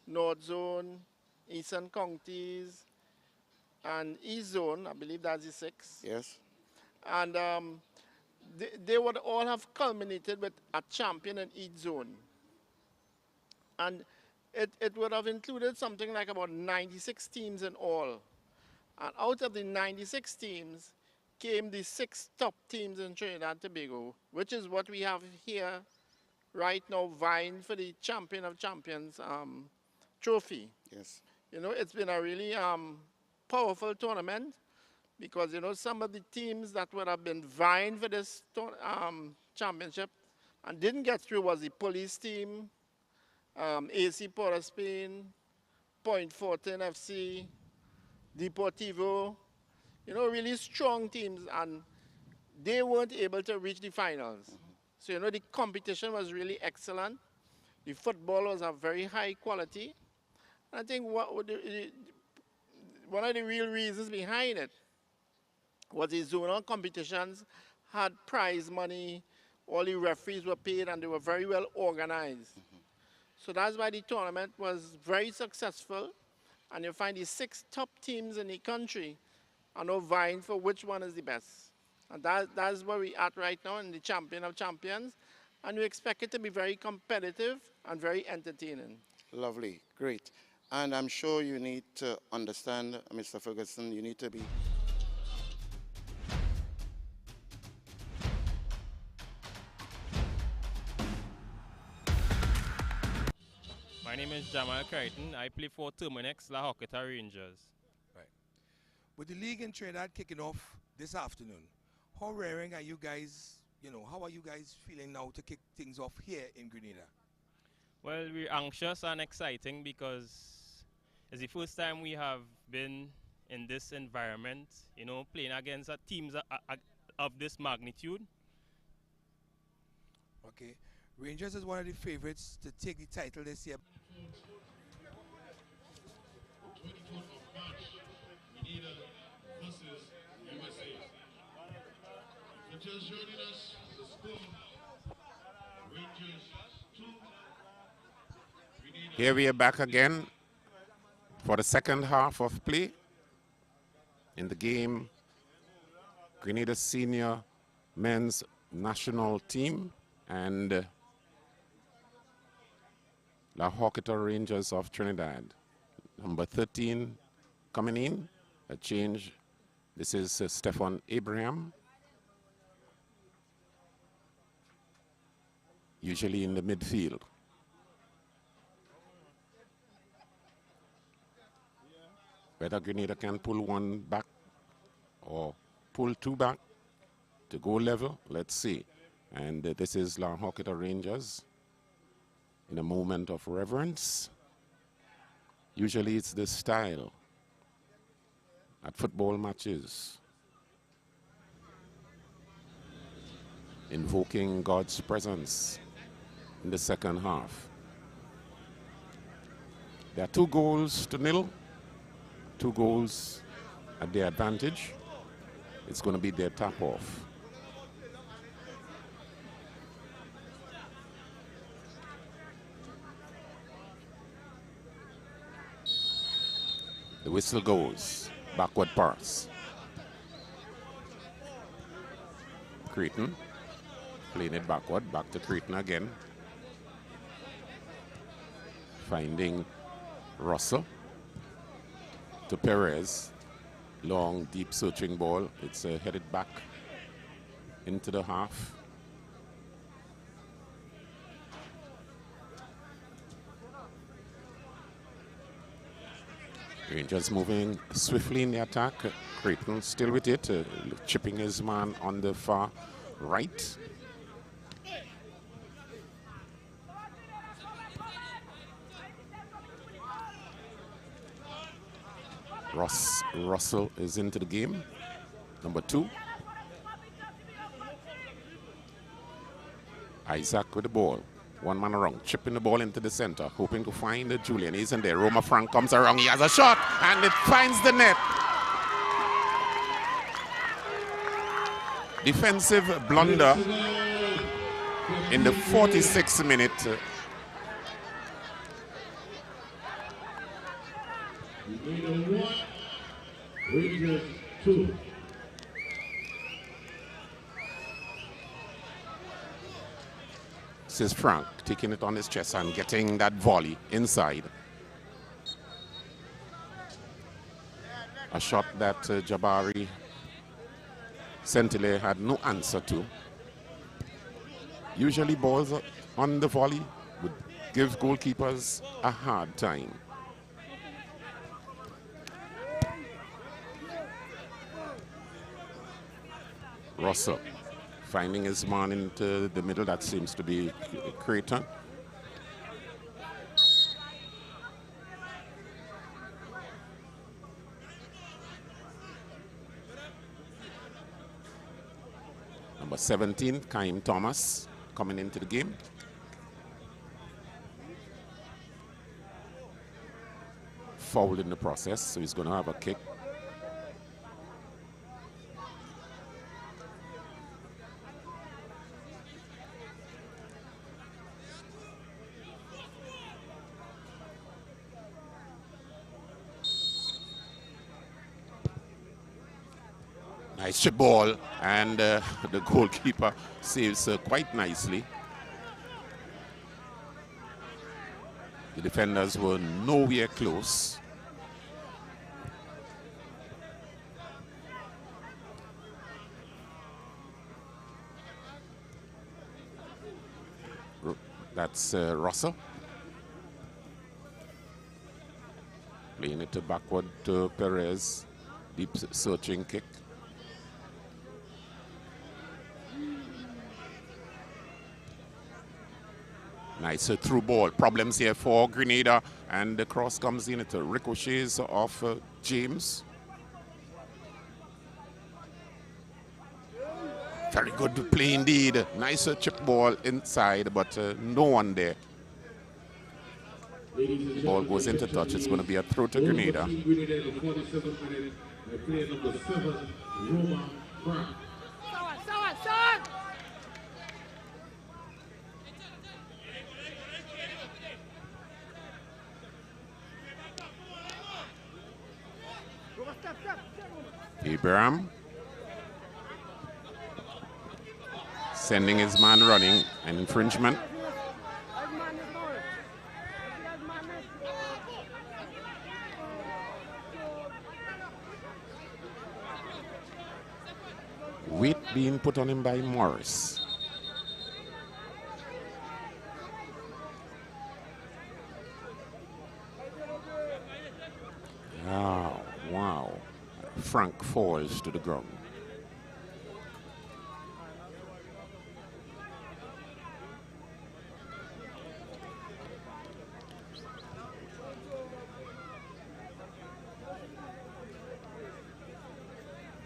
North Zone, Eastern Counties, and East Zone, I believe that's the 6. Yes. And they would all have culminated with a champion in each zone. And it would have included something like about 96 teams in all. And out of the 96 teams came the 6 top teams in Trinidad and Tobago, which is what we have here right now, vying for the Champion of Champions trophy. Yes. You know, it's been a really powerful tournament because, you know, some of the teams that would have been vying for this championship and didn't get through was the Police team, AC Port of Spain, Point Fortin FC, Deportivo, you know, really strong teams, and they weren't able to reach the finals. So, you know, the competition was really excellent. The football was of very high quality. And I think one of the real reasons behind it was the zonal competitions had prize money, all the referees were paid, and they were very well organized. So that's why the tournament was very successful. And you find the 6 top teams in the country are now vying for which one is the best. And that's where we're at right now in the Champion of Champions. And we expect it to be very competitive and very entertaining. Lovely, great. And I'm sure you need to understand, Mr. Ferguson, you need to be... My name is Jamal Crichton. I play for Terminix La Horquetta Rangers. Right. With the league in Trinidad kicking off this afternoon, how raring are you guys, you know, how are you guys feeling now to kick things off here in Grenada? Well, we're anxious and exciting because it's the first time we have been in this environment, you know, playing against teams of this magnitude. Okay. Rangers is one of the favorites to take the title this year. 24th of March, Grenada versus USA. For just joining us, the score, Rangers 2. Here we are back again for the second half of play in the game. Grenada senior men's national team and La Horquetta Rangers of Trinidad. Number 13 coming in, a change. This is Stefan Abraham. Usually in the midfield. Whether Grenada can pull one back or pull 2 back to go level, let's see. And this is La Horquetta Rangers in a moment of reverence. Usually it's this style at football matches, invoking God's presence in the second half. There are 2-0, 2 goals at their advantage. It's going to be their tap off. The whistle goes, backward pass. Creighton playing it backward, back to Creighton again. Finding Russell to Perez. Long, deep searching ball. It's headed back into the half. Rangers moving swiftly in the attack. Creighton still with it, chipping his man on the far right. Russell is into the game, number 2. Isaac with the ball. One man around, chipping the ball into the center, hoping to find Julian. He's in there. Roma Frank comes around. He has a shot, and it finds the net. Defensive blunder in the 46th minute. Rangers 2. This is Frank taking it on his chest and getting that volley inside. A shot that Jabari Sentile had no answer to. Usually balls on the volley would give goalkeepers a hard time. Russell finding his man into the middle. That seems to be Creighton. Number 17, Kaim Thomas, coming into the game. Fouled in the process, so he's going to have a kick. Nice chip ball, and the goalkeeper saves quite nicely. The defenders were nowhere close. That's Russell. Playing it backward to Perez. Deep searching kick. Nice through ball. Problems here for Grenada, and the cross comes in. It ricochets off James. Very good play indeed. Nice chip ball inside, but no one there. The ball goes into touch. It's going to be a throw to Grenada. Abraham sending his man running, an infringement. Weight being put on him by Morris. Oh, wow. Frank falls to the ground.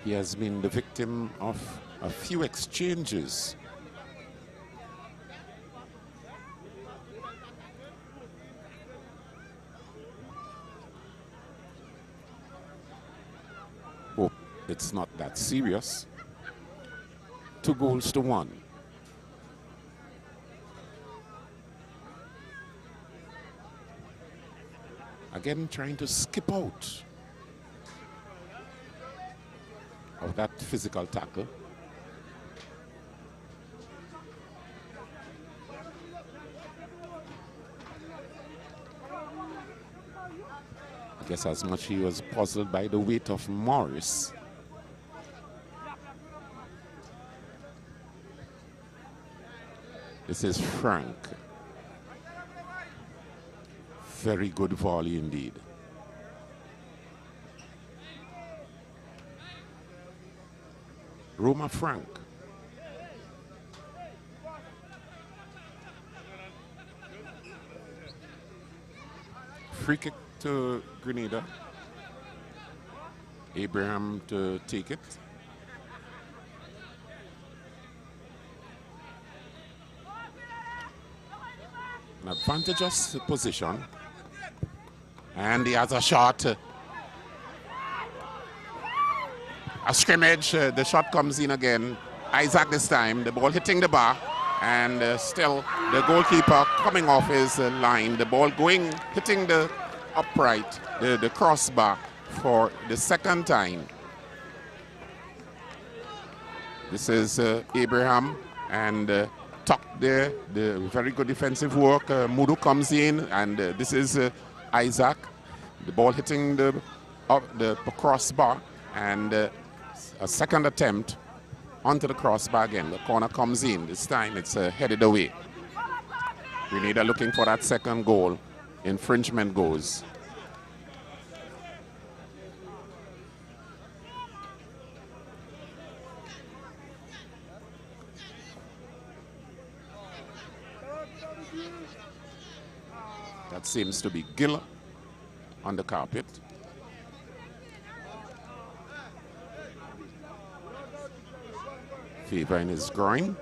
He has been the victim of a few exchanges. Hope it's not that serious. 2-1. Again, trying to skip out of that physical tackle. Guess as much he was puzzled by the weight of Morris. This is Frank. Very good volley indeed. Roma Frank. Free kick to Grenada. Abraham to take it. An advantageous position. And he has a shot. A scrimmage. The shot comes in again. Isaac this time. The ball hitting the bar. And still the goalkeeper coming off his line. The ball going, hitting the upright, the crossbar for the second time. This is Abraham and tucked there. The very good defensive work. Mudu comes in and this is Isaac. The ball hitting the crossbar and a second attempt onto the crossbar again. The corner comes in. This time it's headed away. Grenada looking for that second goal. Infringement goes. That seems to be Gill on the carpet. Fever in his groin.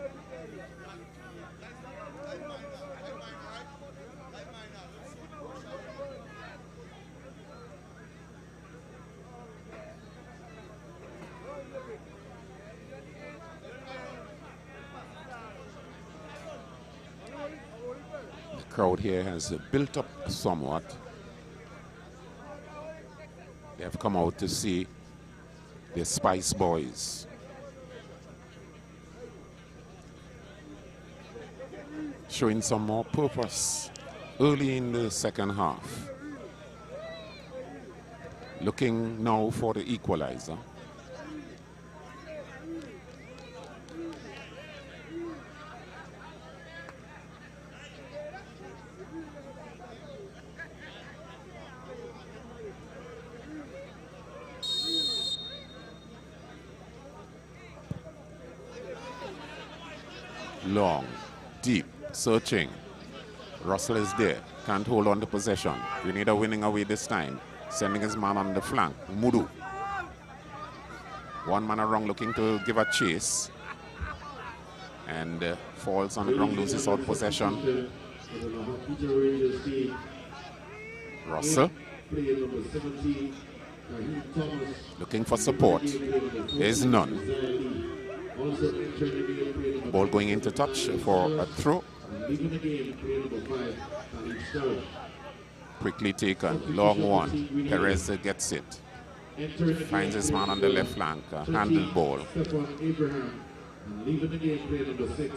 The crowd here has built up somewhat. They have come out to see the Spice Boys. Showing some more purpose early in the second half. Looking now for the equalizer. Long, deep. Searching. Russell is there. Can't hold on to possession. Grenada winning away this time. Sending his man on the flank. Mudu. One man around looking to give a chase. And falls on the ground, loses out possession. Russell. Looking for support. There's none. Ball going into touch for a throw. Quickly taken, long one. Perez gets it. Finds his man on the left flank, handled ball. Leaving the game, player number 6,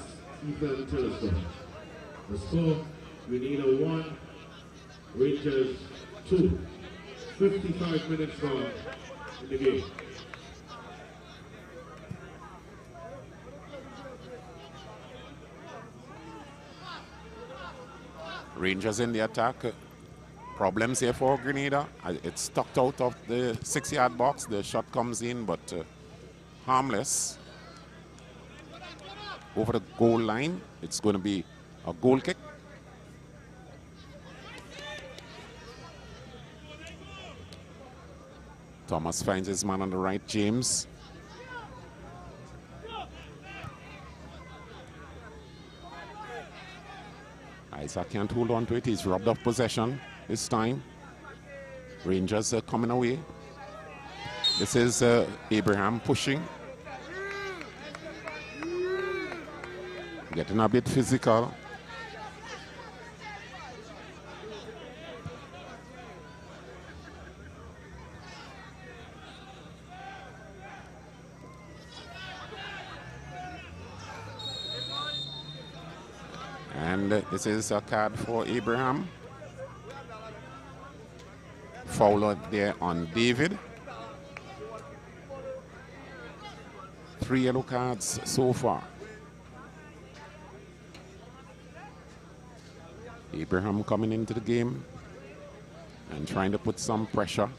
Ethan Telescope. The score, Grenada 1, Rangers 2. 55 minutes gone in the game. Rangers in the attack. Problems here for Grenada. It's tucked out of the 6-yard box. The shot comes in, but harmless. Over the goal line, it's going to be a goal kick. Thomas finds his man on the right, James. Isaac can't hold on to it. He's robbed of possession this time. Rangers are coming away. This is Abraham pushing. Getting a bit physical. And this is a card for Abraham. foul out there on David. 3 yellow cards so far. Abraham coming into the game and trying to put some pressure,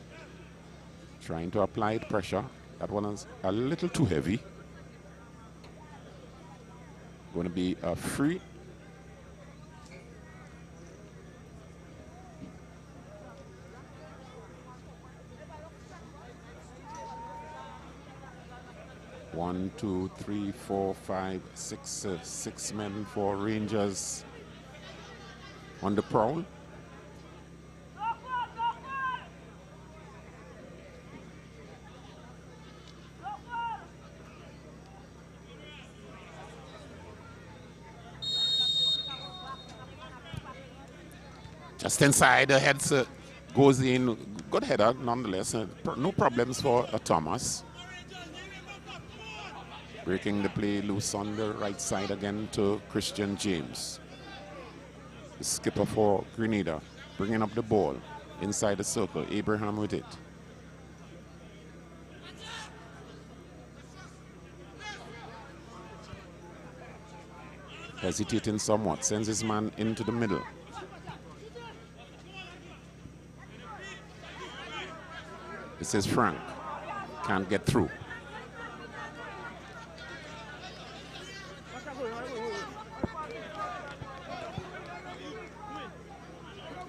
trying to apply the pressure. That one is a little too heavy. Going to be a free. One, two, three, four, five, six men for Rangers on the prowl. Just inside, the heads goes in. Good header, nonetheless. No problems for Thomas. Breaking the play loose on the right side again to Christian James. The skipper for Grenada, bringing up the ball inside the circle. Abraham with it. Hesitating somewhat, sends his man into the middle. This is Frank. Can't get through.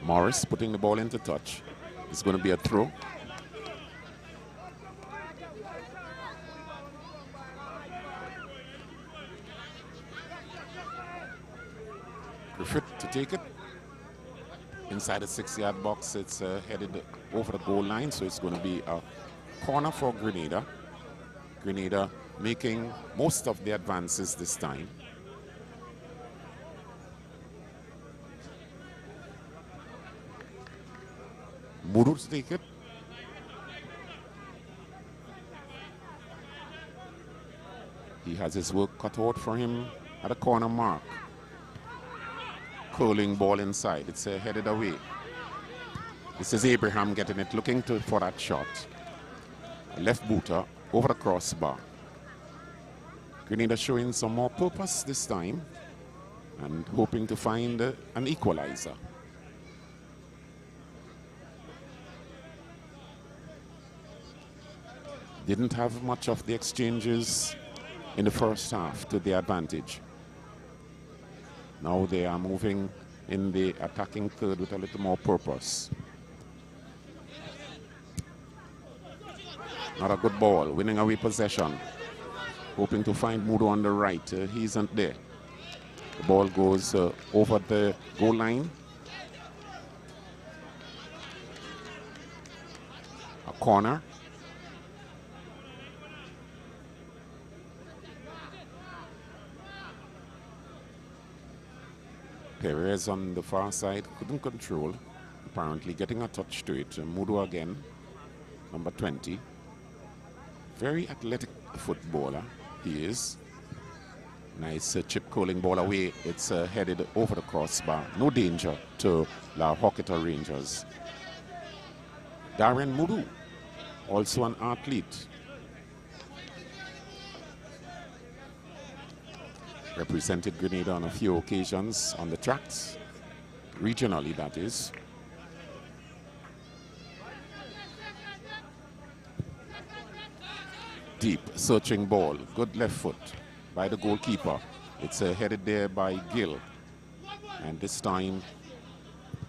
Morris putting the ball into touch. It's going to be a throw. Griffith to take it. Inside the 6-yard box, it's headed over the goal line, so it's going to be a corner for Grenada. Grenada making most of the advances this time. Muru to take it. He has his work cut out for him at a corner mark. Curling ball inside. It's headed away. This is Abraham getting it, looking for that shot. A left booter over the crossbar. Grenada showing some more purpose this time and hoping to find an equalizer. Didn't have much of the exchanges in the first half to their advantage. Now they are moving in the attacking third with a little more purpose. Not a good ball, winning away possession. Hoping to find Mudo on the right. He isn't there. The ball goes over the goal line. A corner. Perez on the far side couldn't control, apparently getting a touch to it. Mudo again, number 20. Very athletic footballer, he is. Nice chip curling ball away. It's headed over the crossbar. No danger to La Horquetta Rangers. Darren Mudu, also an athlete. Represented Grenada on a few occasions on the tracks, regionally that is. Deep, searching ball, good left foot by the goalkeeper. It's headed there by Gill. And this time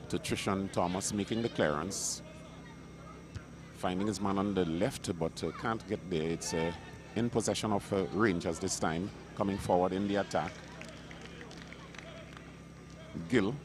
to Trishan Thomas making the clearance. Finding his man on the left, but can't get there. It's in possession of Rangers this time, coming forward in the attack. Gill.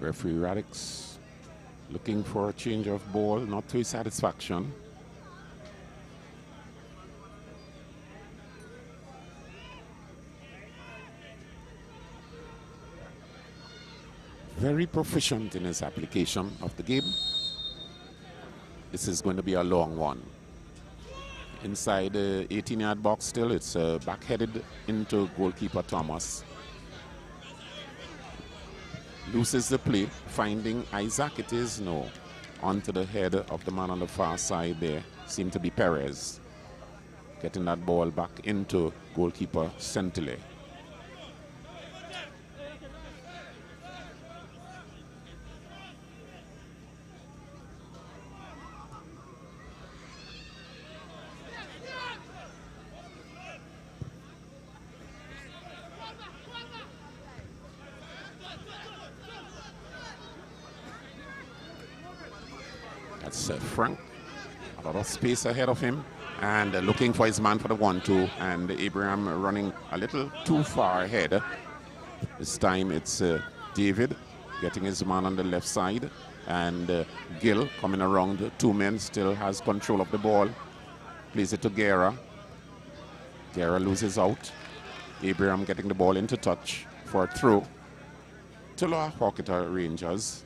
Referee Radix looking for a change of ball, not to his satisfaction. very proficient in his application of the game. This is going to be a long one. Inside the 18-yard box still, it's back-headed into goalkeeper Thomas. Loses the play, finding Isaac. It is no. Onto the head of the man on the far side there. Seemed to be Perez. Getting that ball back into goalkeeper Sentile. That's Frank. A lot of space ahead of him. And looking for his man for the 1-2. And Abraham running a little too far ahead. This time it's David getting his man on the left side. And Gill coming around. 2 men, still has control of the ball. Plays it to Guerra. Guerra loses out. Abraham getting the ball into touch for a throw to La Horquetta Rangers.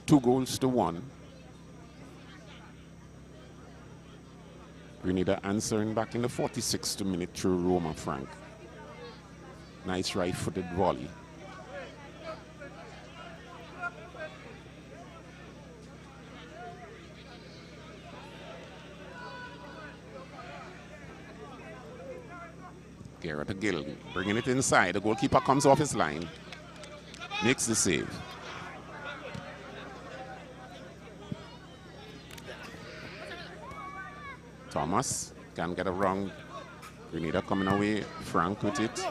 Two goals to 1. Grenada answering back in the 46th minute through Roma Frank. Nice right-footed volley. Guerra to Gill, bringing it inside. The goalkeeper comes off his line. Makes the save. Thomas can get around. Grenada coming away. Frank with it.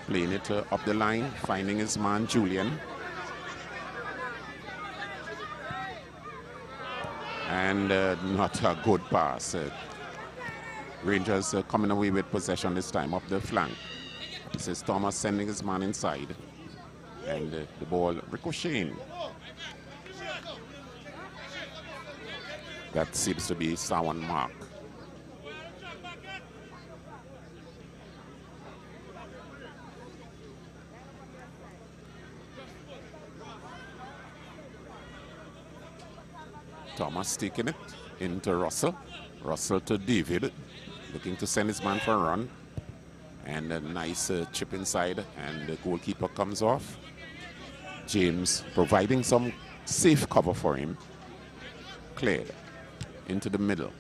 Playing it up the line. Finding his man, Julian. And not a good pass. Rangers coming away with possession this time up the flank. This is Thomas sending his man inside. And the ball ricocheting. That seems to be Sawan Mark. Thomas taking it into Russell. Russell to David. Looking to send his man for a run. And a nice chip inside. And the goalkeeper comes off. James providing some safe cover for him. Cleared into the middle.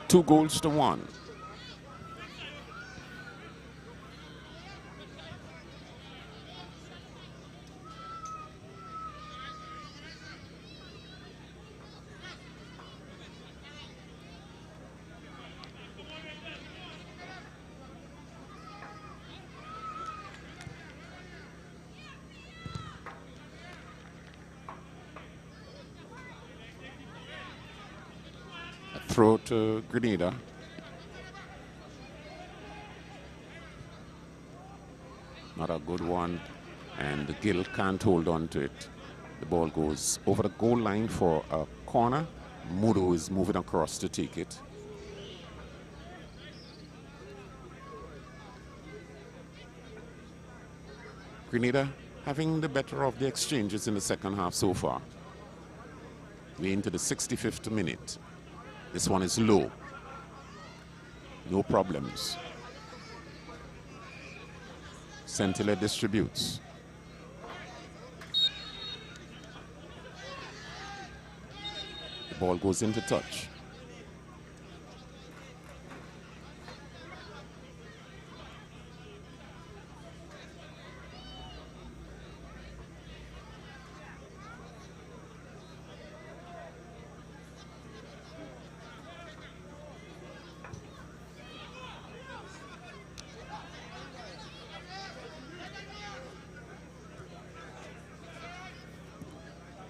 Two goals to 1. Throw to Grenada. Not a good one. And Gill can't hold on to it. The ball goes over the goal line for a corner. Mudo is moving across to take it. Grenada having the better of the exchanges in the second half so far. We're into the 65th minute. This one is low. No problems. Sentile distributes. The ball goes into touch.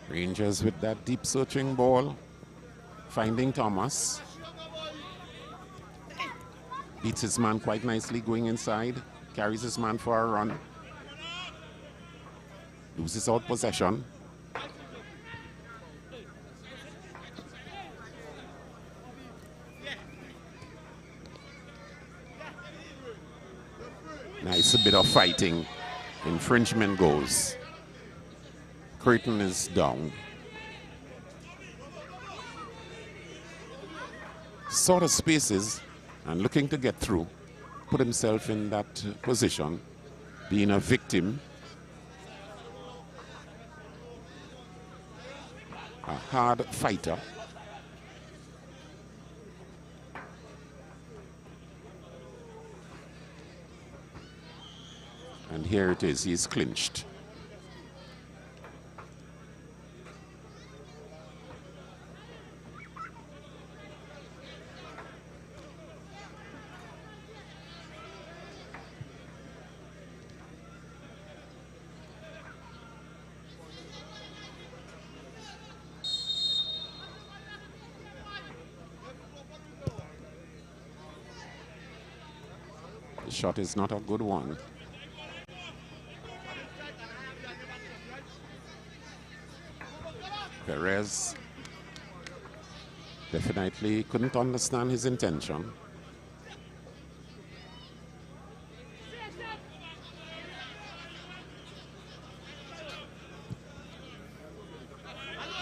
Rangers with that deep searching ball. Finding Thomas. Beats his man quite nicely going inside. Carries his man for a run. Loses out possession. Nice bit of fighting. Infringement goes. Creighton is down. Sort of spaces and looking to get through. Put himself in that position. Being a victim. A hard fighter. And here it is, he's clinched. The shot is not a good one. Perez definitely couldn't understand his intention.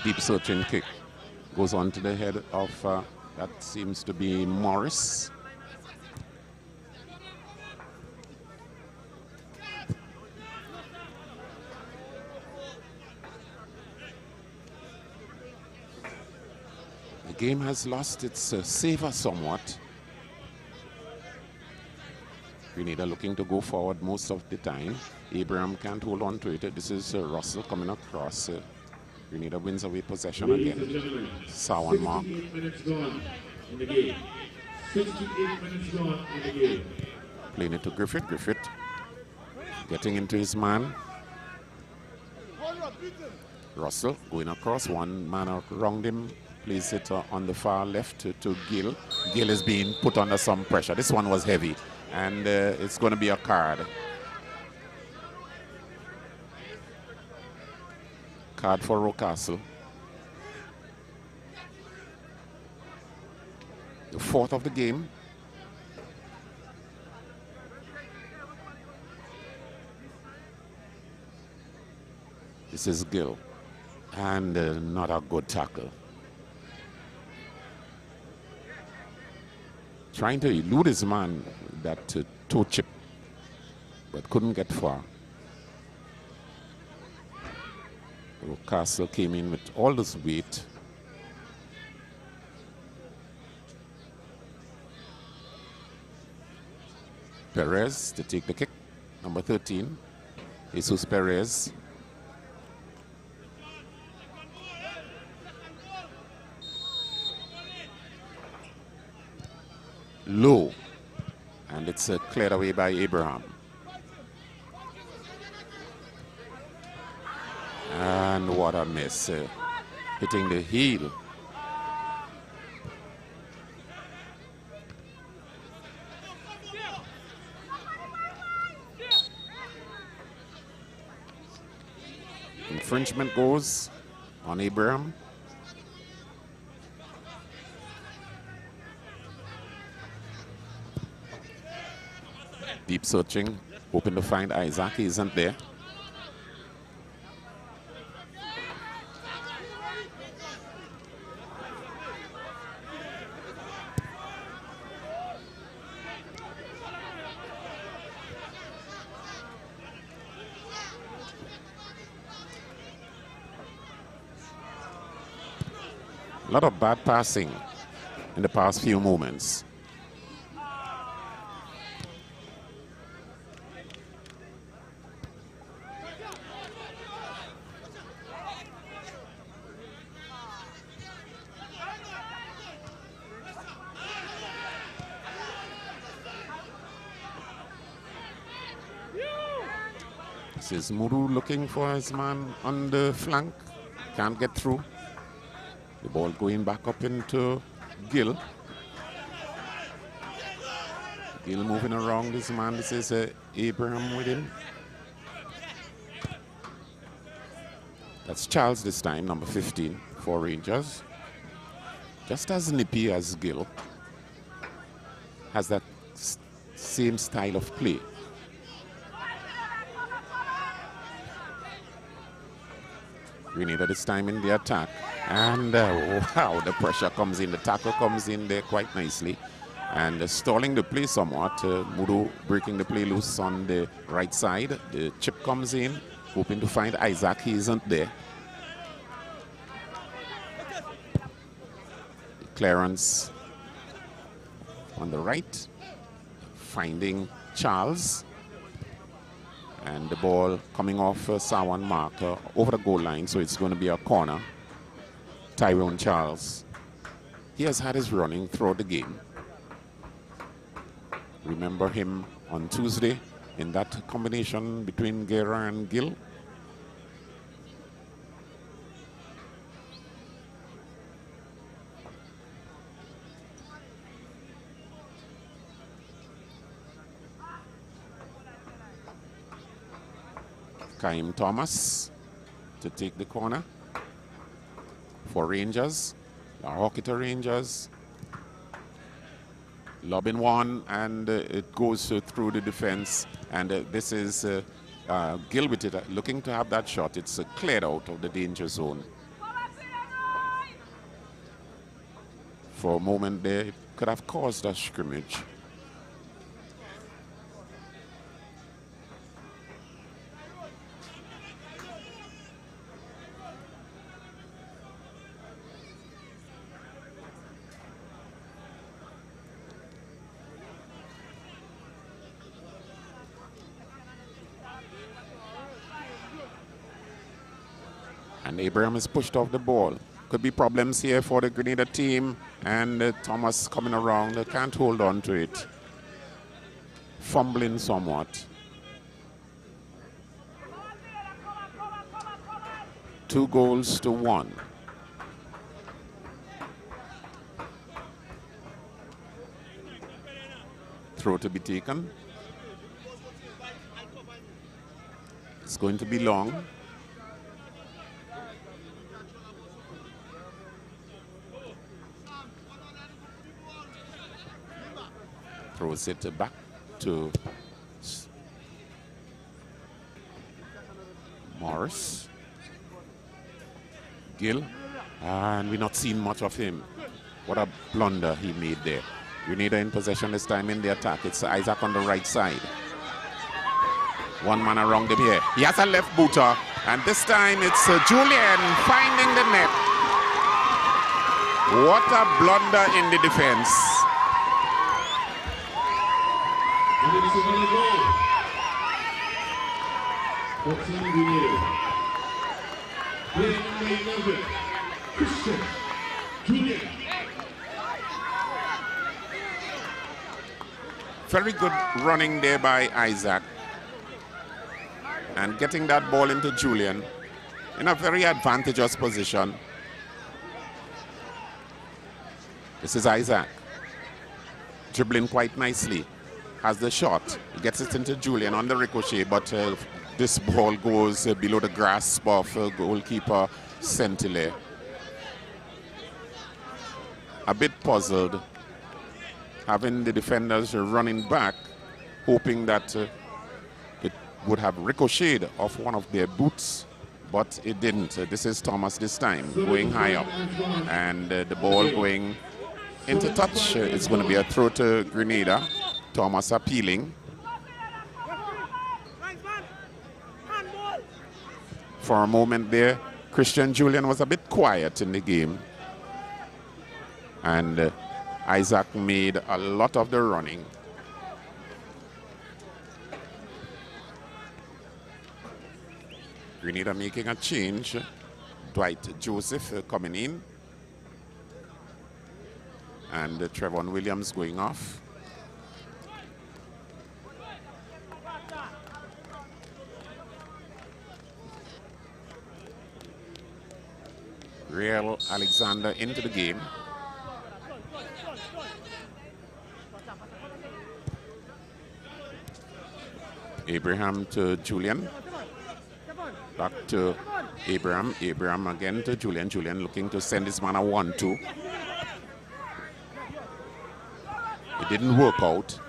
Deep searching kick goes on to the head of, that seems to be Morris. The game has lost its savor somewhat. Grenada looking to go forward most of the time. Abraham can't hold on to it. This is Russell coming across. Grenada wins away possession again. Sour mark. 68 minutes gone in the game. 68 minutes gone in the game. Playing it to Griffith. Griffith getting into his man. Russell going across, one man around him. Plays it on the far left to Gill. Gill is being put under some pressure. This one was heavy, and it's going to be a card. Card for Rocastle. The fourth of the game. This is Gill, and not a good tackle. Trying to elude his man, that toe chip, but couldn't get far. Castle came in with all this weight. Perez to take the kick, number 13, Jesus Perez. Low, and it's cleared away by Abraham. And what a miss, hitting the heel. Infringement goes on Abraham. Deep searching, hoping to find Isaac. He isn't there. A lot of bad passing in the past few moments. This is Muru looking for his man on the flank. Can't get through. The Ball going back up into Gill. Gill moving around this man. This is Abraham with him. That's Charles this time, number 15 for Rangers. Just as nippy as Gill. Has that same style of play. Grenada this time in the attack. And wow, the pressure comes in. The tackle comes in there quite nicely. And stalling the play somewhat. Mudu breaking the play loose on the right side. The chip comes in, hoping to find Isaac. He isn't there. The clearance on the right, finding Charles. And the ball coming off Sawan mark over the goal line, so it's going to be a corner. Tyrone Charles. He has had his running throughout the game. Remember him on Tuesday in that combination between Guerra and Gill. Kaim Thomas to take the corner for Rangers, Horquetta Rangers. Lobbing one, and it goes through the defense, and this is Gill with it, looking to have that shot. It's cleared out of the danger zone. For a moment there, it could have caused a scrimmage. And Abraham is pushed off the ball. Could be problems here for the Grenada team. And Thomas coming around. They can't hold on to it. Fumbling somewhat. 2-1. Throw to be taken. It's going to be long. Throws it back to Morris. Gill. And we're not seeing much of him. What a blunder he made there. Grenada in possession this time in the attack. It's Isaac on the right side. One man around him here. He has a left booter. And this time it's Julian finding the net. What a blunder in the defense. And it's another goal. 14 Grenada. Playing number 11, Christian Julian. Very good running there by Isaac. And getting that ball into Julian in a very advantageous position. This is Isaac. Dribbling quite nicely. Has the shot. He gets it into Julian on the ricochet, but this ball goes below the grasp of goalkeeper Sentile. A bit puzzled, having the defenders running back, hoping that it would have ricocheted off one of their boots, but it didn't. This is Thomas this time, going high up, and the ball going into touch. It's going to be a throw to Grenada. Thomas appealing. For a moment there, Christian Julian was a bit quiet in the game. And Isaac made a lot of the running. Grenada making a change. Dwight Joseph coming in. And Trevon Williams going off. Real Alexander into the game. Abraham to Julian. Back to Abraham. Abraham again to Julian. Julian looking to send his man a 1-2. It didn't work out.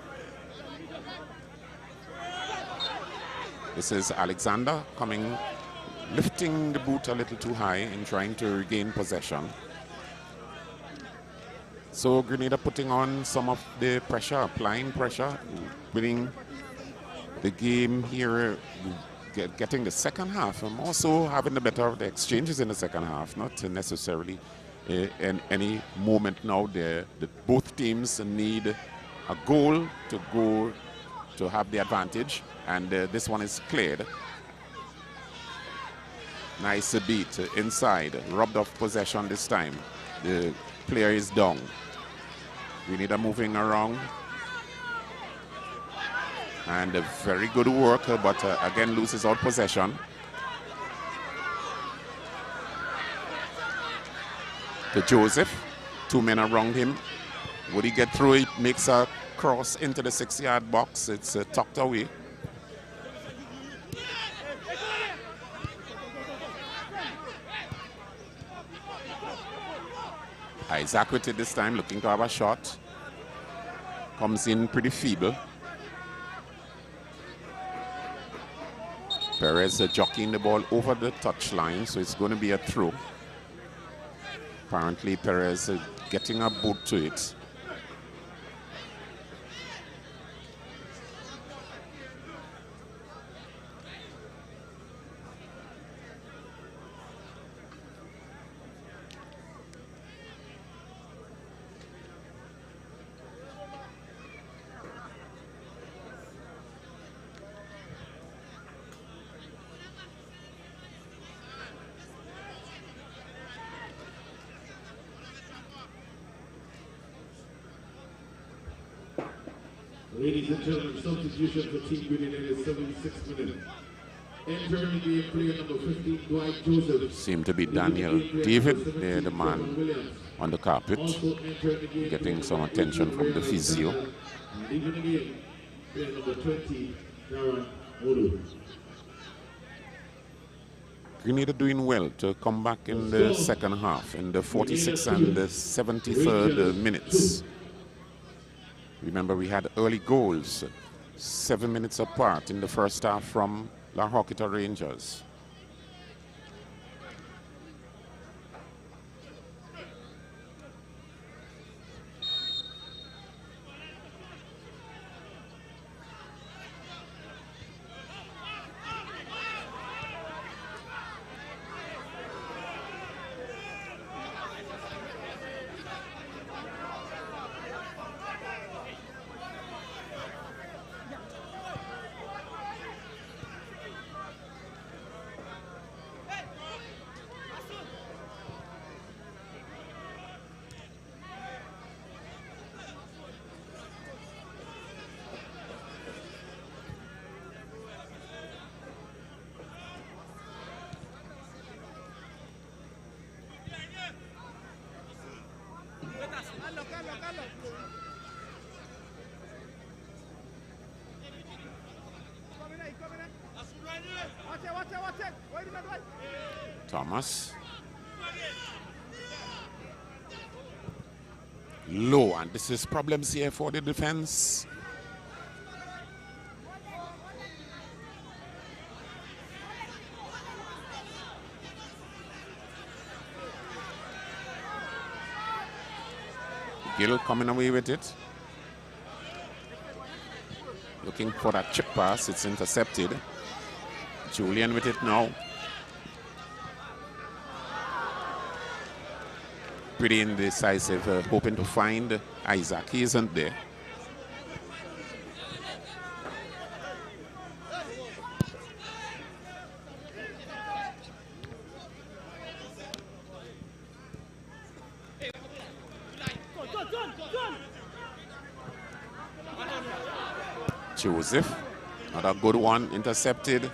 This is Alexander coming, lifting the boot a little too high and trying to regain possession. So Grenada putting on some of the pressure, applying pressure, winning the game here, getting the second half, and also having the better of the exchanges in the second half, not necessarily in any moment now. Both teams need a goal to go to have the advantage, and this one is cleared. Nice beat inside, robbed off possession this time. The player is down. We need a moving around. And a very good work, but again loses out possession. To Joseph, 2 men around him. Would he get through? He makes a cross into the 6-yard box. It's tucked away. Isaac with it this time, looking to have a shot. Comes in pretty feeble. Perez jockeying the ball over the touchline, so it's going to be a throw. Apparently Perez getting a boot to it. Ladies and gentlemen, substitution for Team Grenada, 76 minutes. Entering the game, player number 15, Dwight Joseph. Seemed to be Daniel David, the man on the carpet, getting some attention from the physio. And leaving the game, player number 20, Darren Olu. Grenada doing well to come back in the second half, in the 46th and the 73rd minutes. Remember, we had early goals, 7 minutes apart in the first half from La Horquetta Rangers. Thomas. Low, and this is problems here for the defense. Gill coming away with it. Looking for that chip pass, it's intercepted. Julian with it now. Pretty indecisive, hoping to find Isaac. He isn't there. Joseph, another good one, intercepted.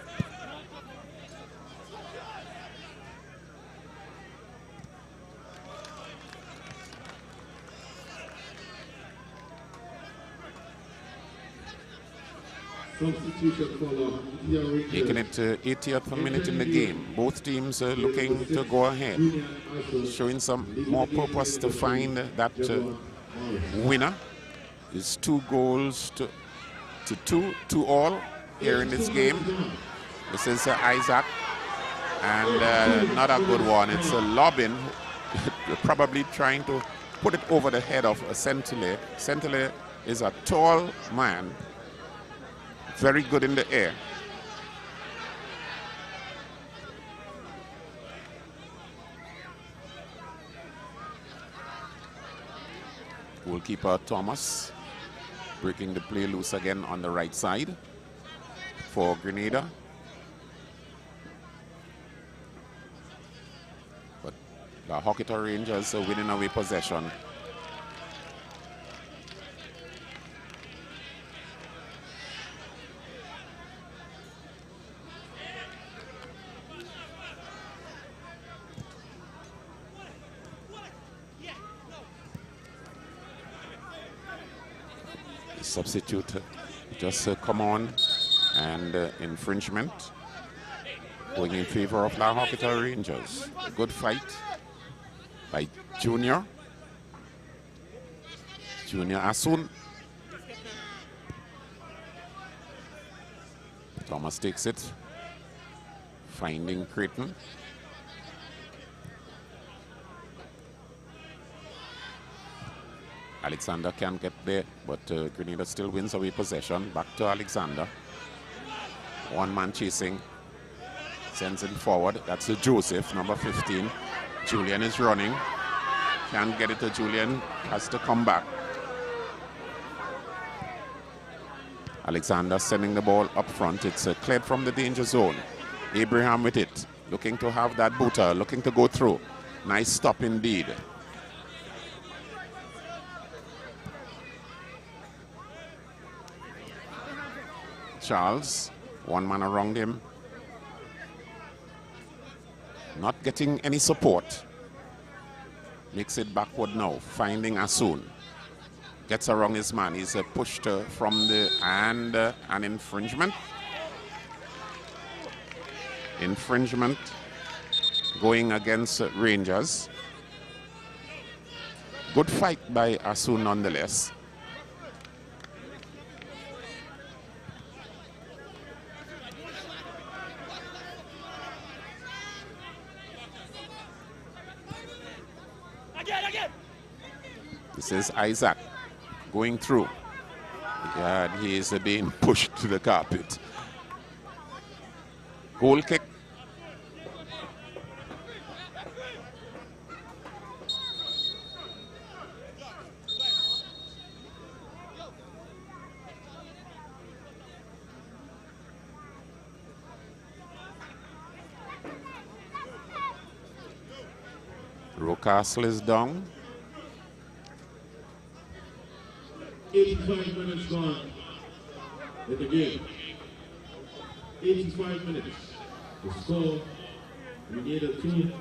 Substitution for the Rangers. Making it 80th minute in the game. Both teams looking to go ahead, showing some more purpose to find that winner. Is 2 goals to 2 all here in this game. This is Isaac, and not a good one. It's a lobbing, probably trying to put it over the head of Sentile. Sentile is a tall man, very good in the air. Goalkeeper Thomas breaking the play loose again on the right side for Grenada. But the Horquetta Rangers are winning away possession. Substitute just come on, and infringement going in favor of La Horquetta Rangers. A good fight by Junior Asun. Thomas takes it, finding Creighton. Alexander can't get there, but Grenada still wins away possession. Back to Alexander. One man chasing. Sends it forward. That's Joseph, number 15. Julian is running. Can't get it to Julian. Has to come back. Alexander sending the ball up front. It's cleared from the danger zone. Abraham with it. Looking to have that booter. Looking to go through. Nice stop indeed. Charles, one man around him, not getting any support. Makes it backward now, finding Asun. Gets around his man. He's pushed from the and an infringement. Infringement going against Rangers. Good fight by Asun nonetheless. This is Isaac going through. God, he is being pushed to the carpet. Goal kick. Rocastle is down. 85 minutes gone in the game. 85 minutes. The score, Grenada 2,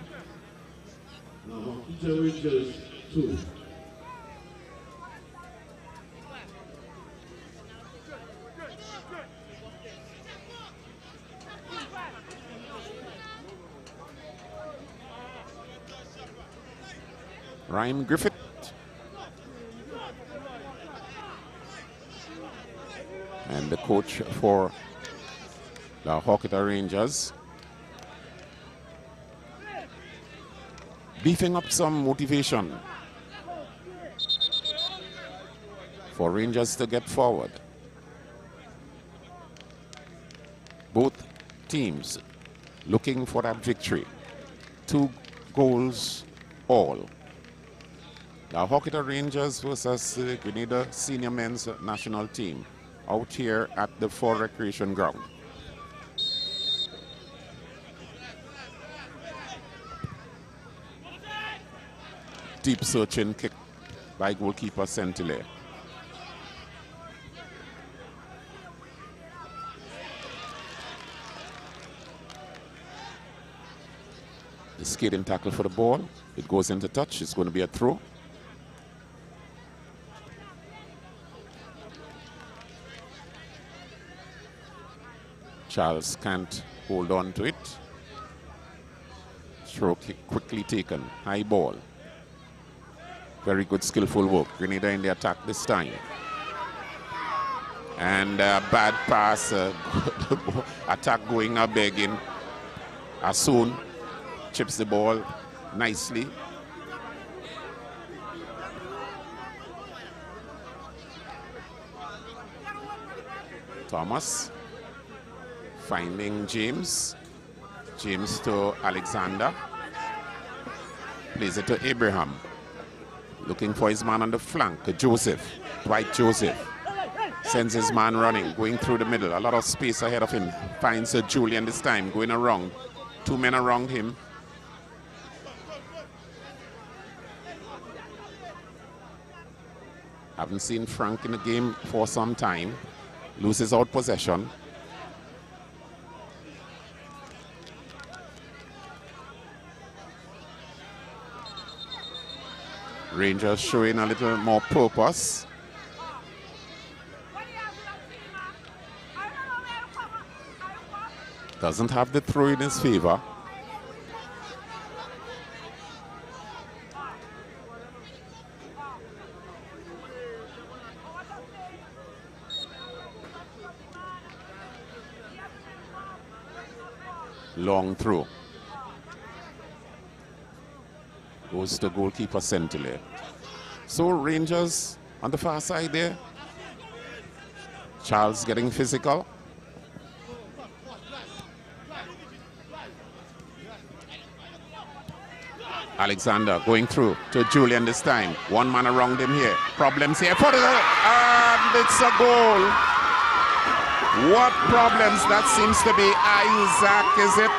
Horquetta Rangers 2. Ryan Griffith. And the coach for the Horquetta Rangers. Beefing up some motivation for Rangers to get forward. Both teams looking for that victory. 2 goals all. The Horquetta Rangers versus the Grenada Senior Men's National Team out here at the Ford Recreation Ground. Deep searching kick by goalkeeper Sentile. The skating tackle for the ball. It goes into touch. It's going to be a throw. Charles can't hold on to it. Throw quickly taken. High ball. Very good skillful work. Grenada in the attack this time. And bad pass. Attack going up begging. Asun chips the ball nicely. Thomas finding James. James to Alexander. Plays it to Abraham. Looking for his man on the flank. Joseph. Dwight Joseph. Sends his man running. Going through the middle. A lot of space ahead of him. Finds Julian this time. Going around. 2 men around him. Haven't seen Frank in the game for some time. Loses out possession. Rangers showing a little more purpose. Doesn't have the throw in his favor. Long throw. Goes to goalkeeper Centile. So Rangers on the far side there. Charles getting physical. Alexander going through to Julian this time. 1 man around him here. Problems here. Put it up, and it's a goal. What problems? That seems to be Isaac, is it?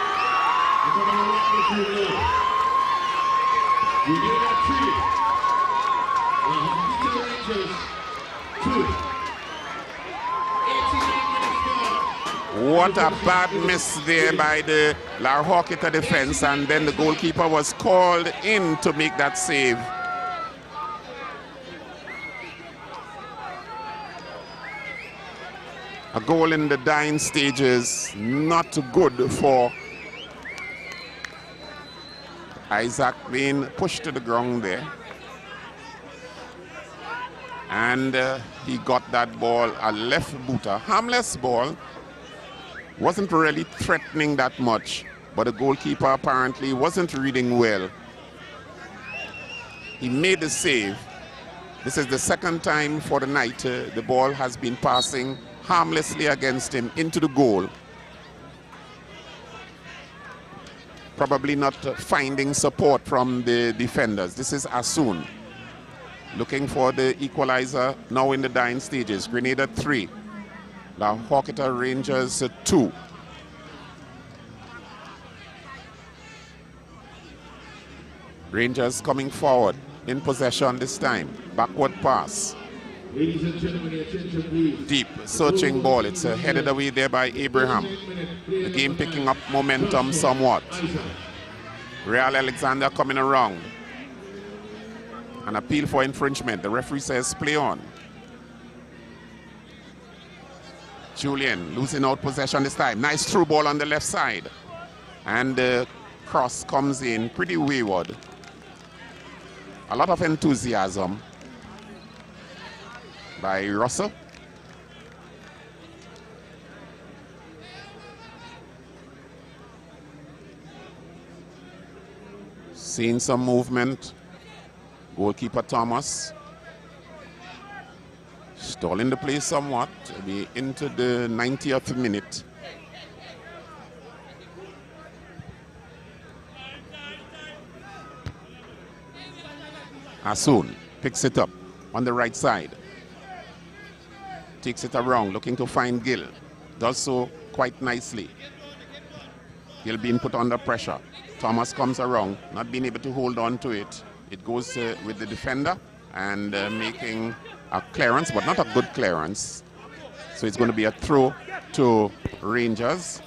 What a bad miss there by the Horquetta defense, and then the goalkeeper was called in to make that save. A goal in the dying stages, not good for Isaac, being pushed to the ground there. And he got that ball, a left booter, harmless ball. Wasn't really threatening that much, but the goalkeeper apparently wasn't reading well. He made the save. This is the second time for the night the ball has been passing harmlessly against him into the goal. Probably not finding support from the defenders. This is Asun looking for the equalizer now in the dying stages. Grenada 3. Horquetta Rangers 2. Rangers coming forward in possession this time. Backward pass. Ladies and gentlemen, attention please. Deep searching ball. It's headed away there by Abraham. The game picking up momentum somewhat. Real Alexander coming around. An appeal for infringement. The referee says play on. Julian losing out possession this time. Nice through ball on the left side. And the cross comes in pretty wayward. A lot of enthusiasm by Russell. Seeing some movement. Goalkeeper Thomas stalling the play somewhat. Be into the 90th minute. Asun picks it up on the right side. Takes it around, looking to find Gill. Does so quite nicely. Gill being put under pressure. Thomas comes around, not being able to hold on to it. It goes with the defender and making a clearance, but not a good clearance. So it's going to be a throw to Rangers.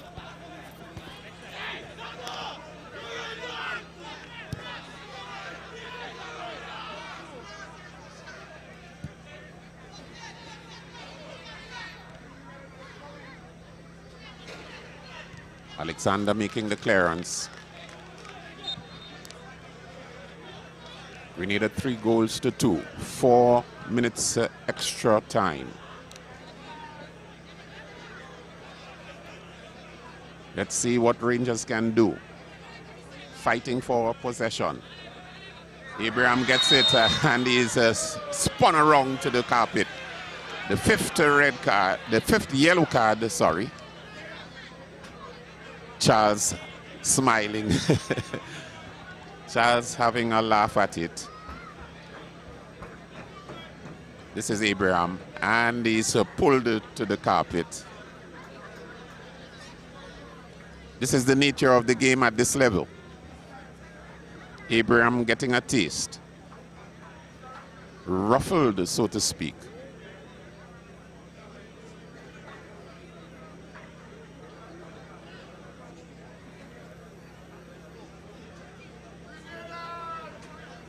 Alexander making the clearance. Grenada 3 goals to 2. 4 minutes extra time. Let's see what Rangers can do. Fighting for possession. Abraham gets it and he's spun around to the carpet. The fifth yellow card, sorry. Charles smiling. Charles having a laugh at it. This is Abraham and he's pulled to the carpet. This is the nature of the game at this level. Abraham getting a taste. Ruffled, so to speak.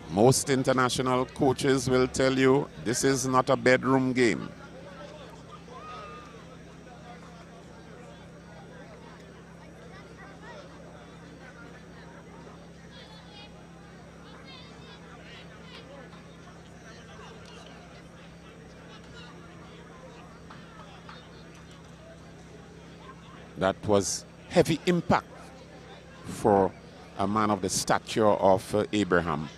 Most international coaches will tell you this is not a bedroom game. That was heavy impact for a man of the stature of Abraham.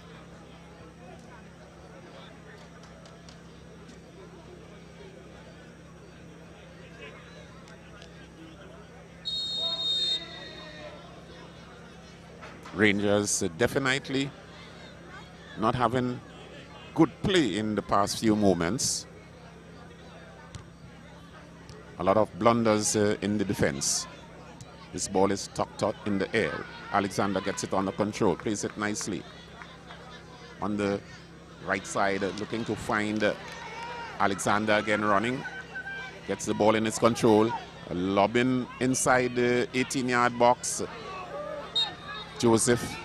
Rangers definitely not having good play in the past few moments. A lot of blunders in the defense. This ball is tucked out in the air. Alexander gets it under control, plays it nicely. On the right side, looking to find Alexander again running. Gets the ball in his control. Lobbing inside the 18-yard box. Joseph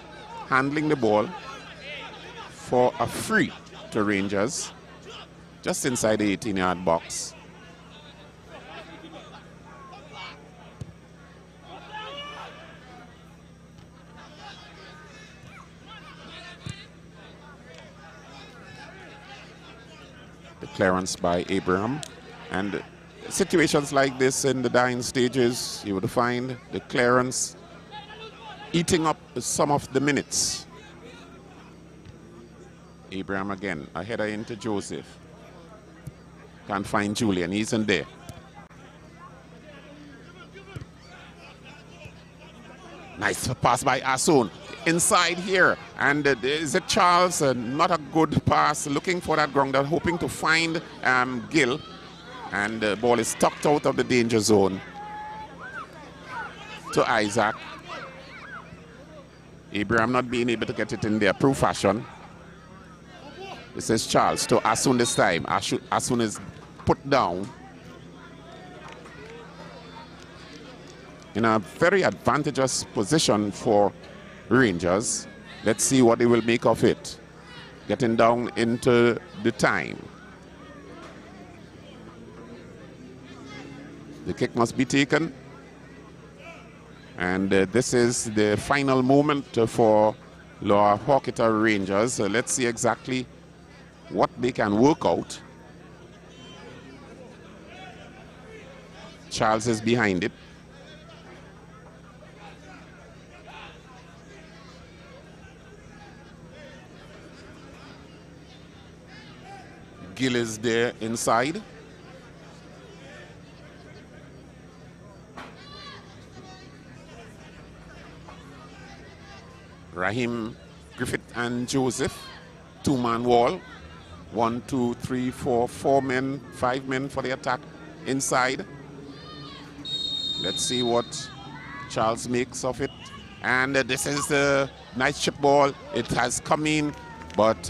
handling the ball for a free to Rangers. Just inside the 18-yard box. Clearance by Abraham, and situations like this in the dying stages, you would find the clearance eating up some of the minutes. Abraham again, a header into Joseph. Can't find Julian, he isn't there. Nice pass by Asun. Inside here, and is it Charles? Not a good pass, looking for that grounder, hoping to find Gill, and the ball is tucked out of the danger zone to Isaac. Abraham not being able to get it in their true fashion. This is Charles to Asun this time. Asun is put down in a very advantageous position for Rangers. Let's see what they will make of it. Getting down into the time. The kick must be taken. And this is the final moment for Horquetta Rangers. Let's see exactly what they can work out. Charles is behind it. Gill is there inside. Raheem, Griffith and Joseph. Two-man wall. 1, 2, 3, 4, 4 men, 5 men for the attack inside. Let's see what Charles makes of it. And this is the nice chip ball. It has come in. But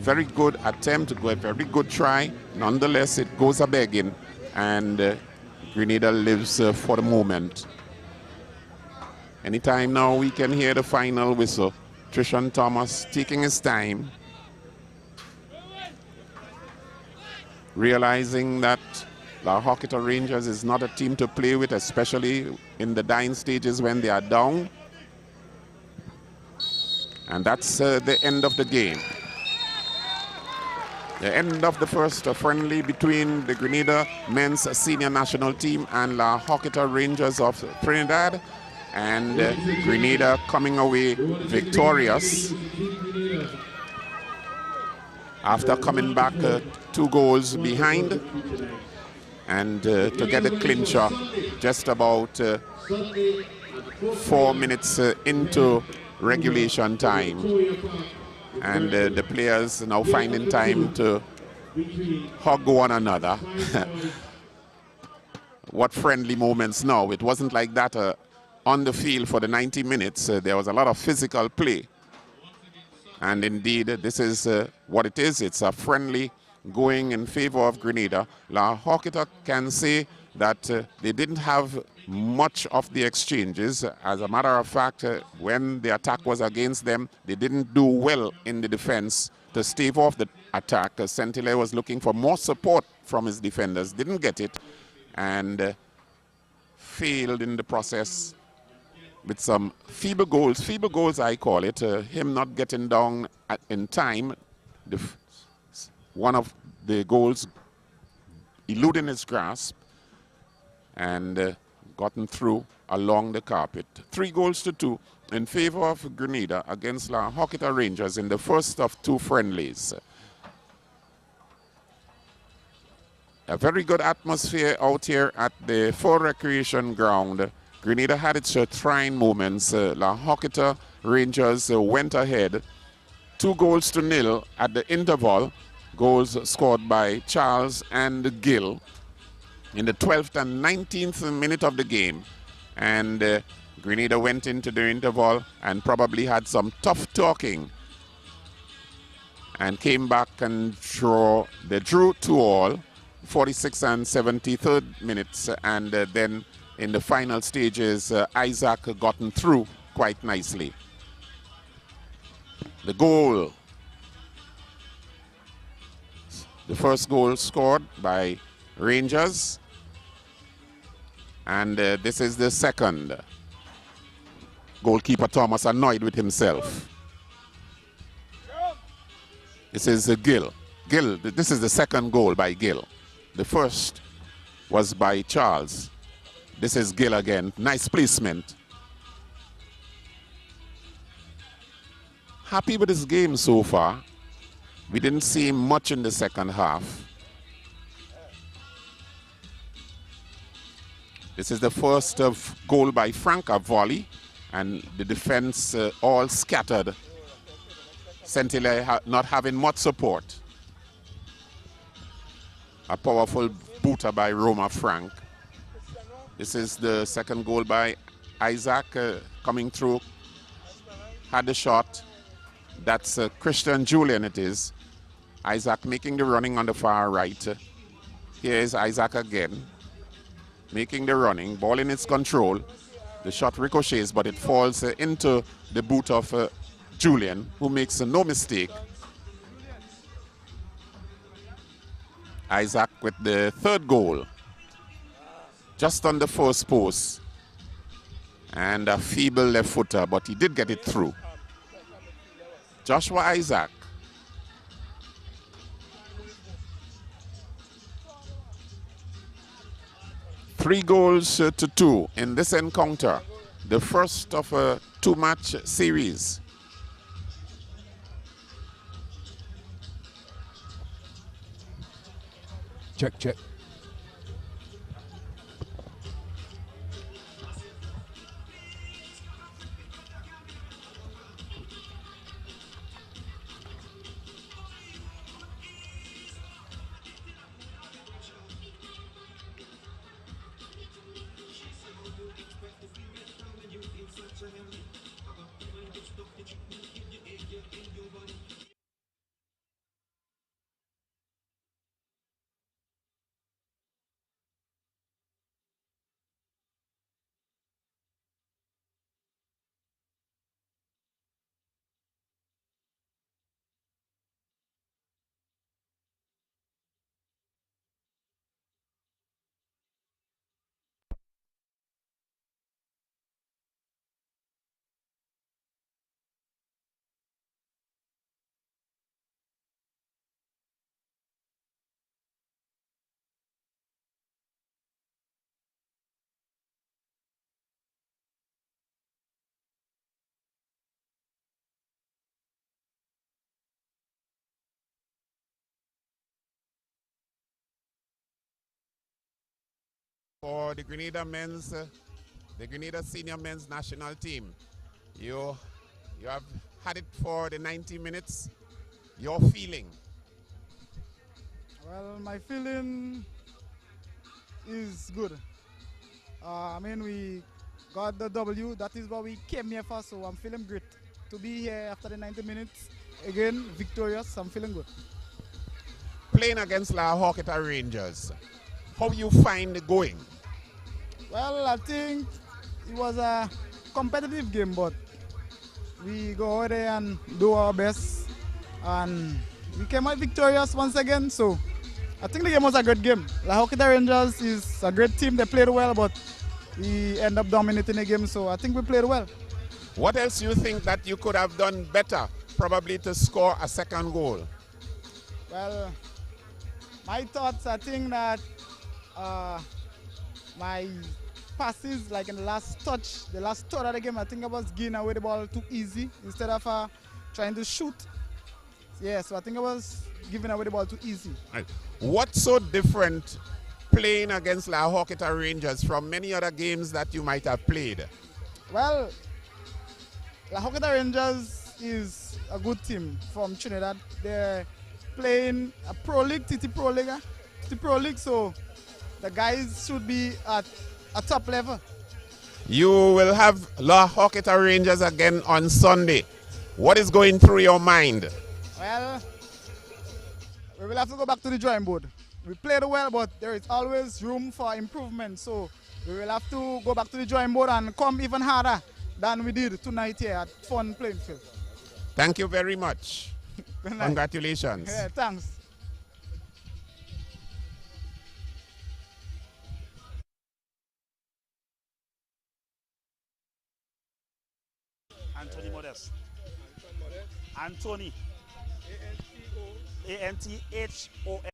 very good attempt, a very good try. Nonetheless, it goes a begging, and Grenada lives for the moment. Anytime now, we can hear the final whistle. Trishan Thomas taking his time, realizing that La Horquetta Rangers is not a team to play with, especially in the dying stages when they are down. And that's the end of the game. The end of the first friendly between the Grenada men's senior national team and La Horquetta Rangers of Trinidad. And Grenada coming away victorious after coming back 2 goals behind, and to get a clincher just about 4 minutes into regulation time. And the players now finding time to hug one another. What friendly moments now. It wasn't like that on the field for the 90 minutes. There was a lot of physical play. And indeed, this is what it is. It's a friendly going in favor of Grenada. La Horquetta can say that they didn't have much of the exchanges. As a matter of fact, when the attack was against them, they didn't do well in the defense to stave off the attack. Saint-Hilaire was looking for more support from his defenders, didn't get it, and failed in the process with some feeble goals I call it. Him not getting down in time, one of the goals eluding his grasp and gotten through along the carpet. 3-2 in favor of Grenada against La Horquetta Rangers in the first of 2 friendlies. A very good atmosphere out here at the full recreation ground. Grenada had its trying moments. La Horquetta Rangers went ahead 2-0 at the interval. Goals scored by Charles and Gill in the 12th and 19th minute of the game. And Grenada went into the interval and probably had some tough talking and came back and they drew 2-2, 46th and 73rd minutes, and then in the final stages, Isaac gotten through quite nicely. The goal, the first goal scored by Rangers, and this is the second. Goalkeeper Thomas annoyed with himself. This is Gill. This is the second goal by Gill. The first was by Charles. This is Gill again. Nice placement. Happy with his game so far. We didn't see him much in the second half. This is the first goal by Frank, a volley, and the defense all scattered. Saint-Hilaire not having much support. A powerful booter by Roma Frank. This is the second goal by Isaac coming through. Had the shot. That's Christian Julian it is. Isaac making the running on the far right. Here is Isaac again. Making the running. Ball in its control. The shot ricochets, but it falls into the boot of Julian, who makes no mistake. Isaac with the third goal. Just on the first post. And a feeble left footer, but he did get it through. Joshua Isaac. 3-2 in this encounter. The first of a 2-match series. Check. for the Grenada the Grenada senior men's national team. You have had it for the 90 minutes. Your feeling? Well, my feeling is good. I mean, we got the W. That is what we came here for, so I'm feeling great. To be here after the 90 minutes, again, victorious, I'm feeling good. Playing against La Horquetta Rangers, how you find it going? Well, I think it was a competitive game, but we go out there and do our best, and we came out victorious once again, so I think the game was a good game. La Horquetta Rangers is a great team. They played well, but we end up dominating the game, so I think we played well. What else do you think that you could have done better, probably to score a second goal? Well, my thoughts, I think that my passes, like in the last third of the game, I think I was giving away the ball too easy instead of trying to shoot. Yeah, so I think I was giving away the ball too easy. Right. What's so different playing against La Horquetta Rangers from many other games that you might have played? Well, La Horquetta Rangers is a good team from Trinidad. They're playing a pro league, TT Pro League, so the guys should be at a top level. You will have La Horquetta Rangers again on Sunday. What is going through your mind? Well, we will have to go back to the drawing board. We played well, but there is always room for improvement. So we will have to go back to the drawing board and come even harder than we did tonight here at Fun Playing Field. Thank you very much. Congratulations. Yeah, thanks. Anthony Modest. Anthony. A-N-T-H-O-N.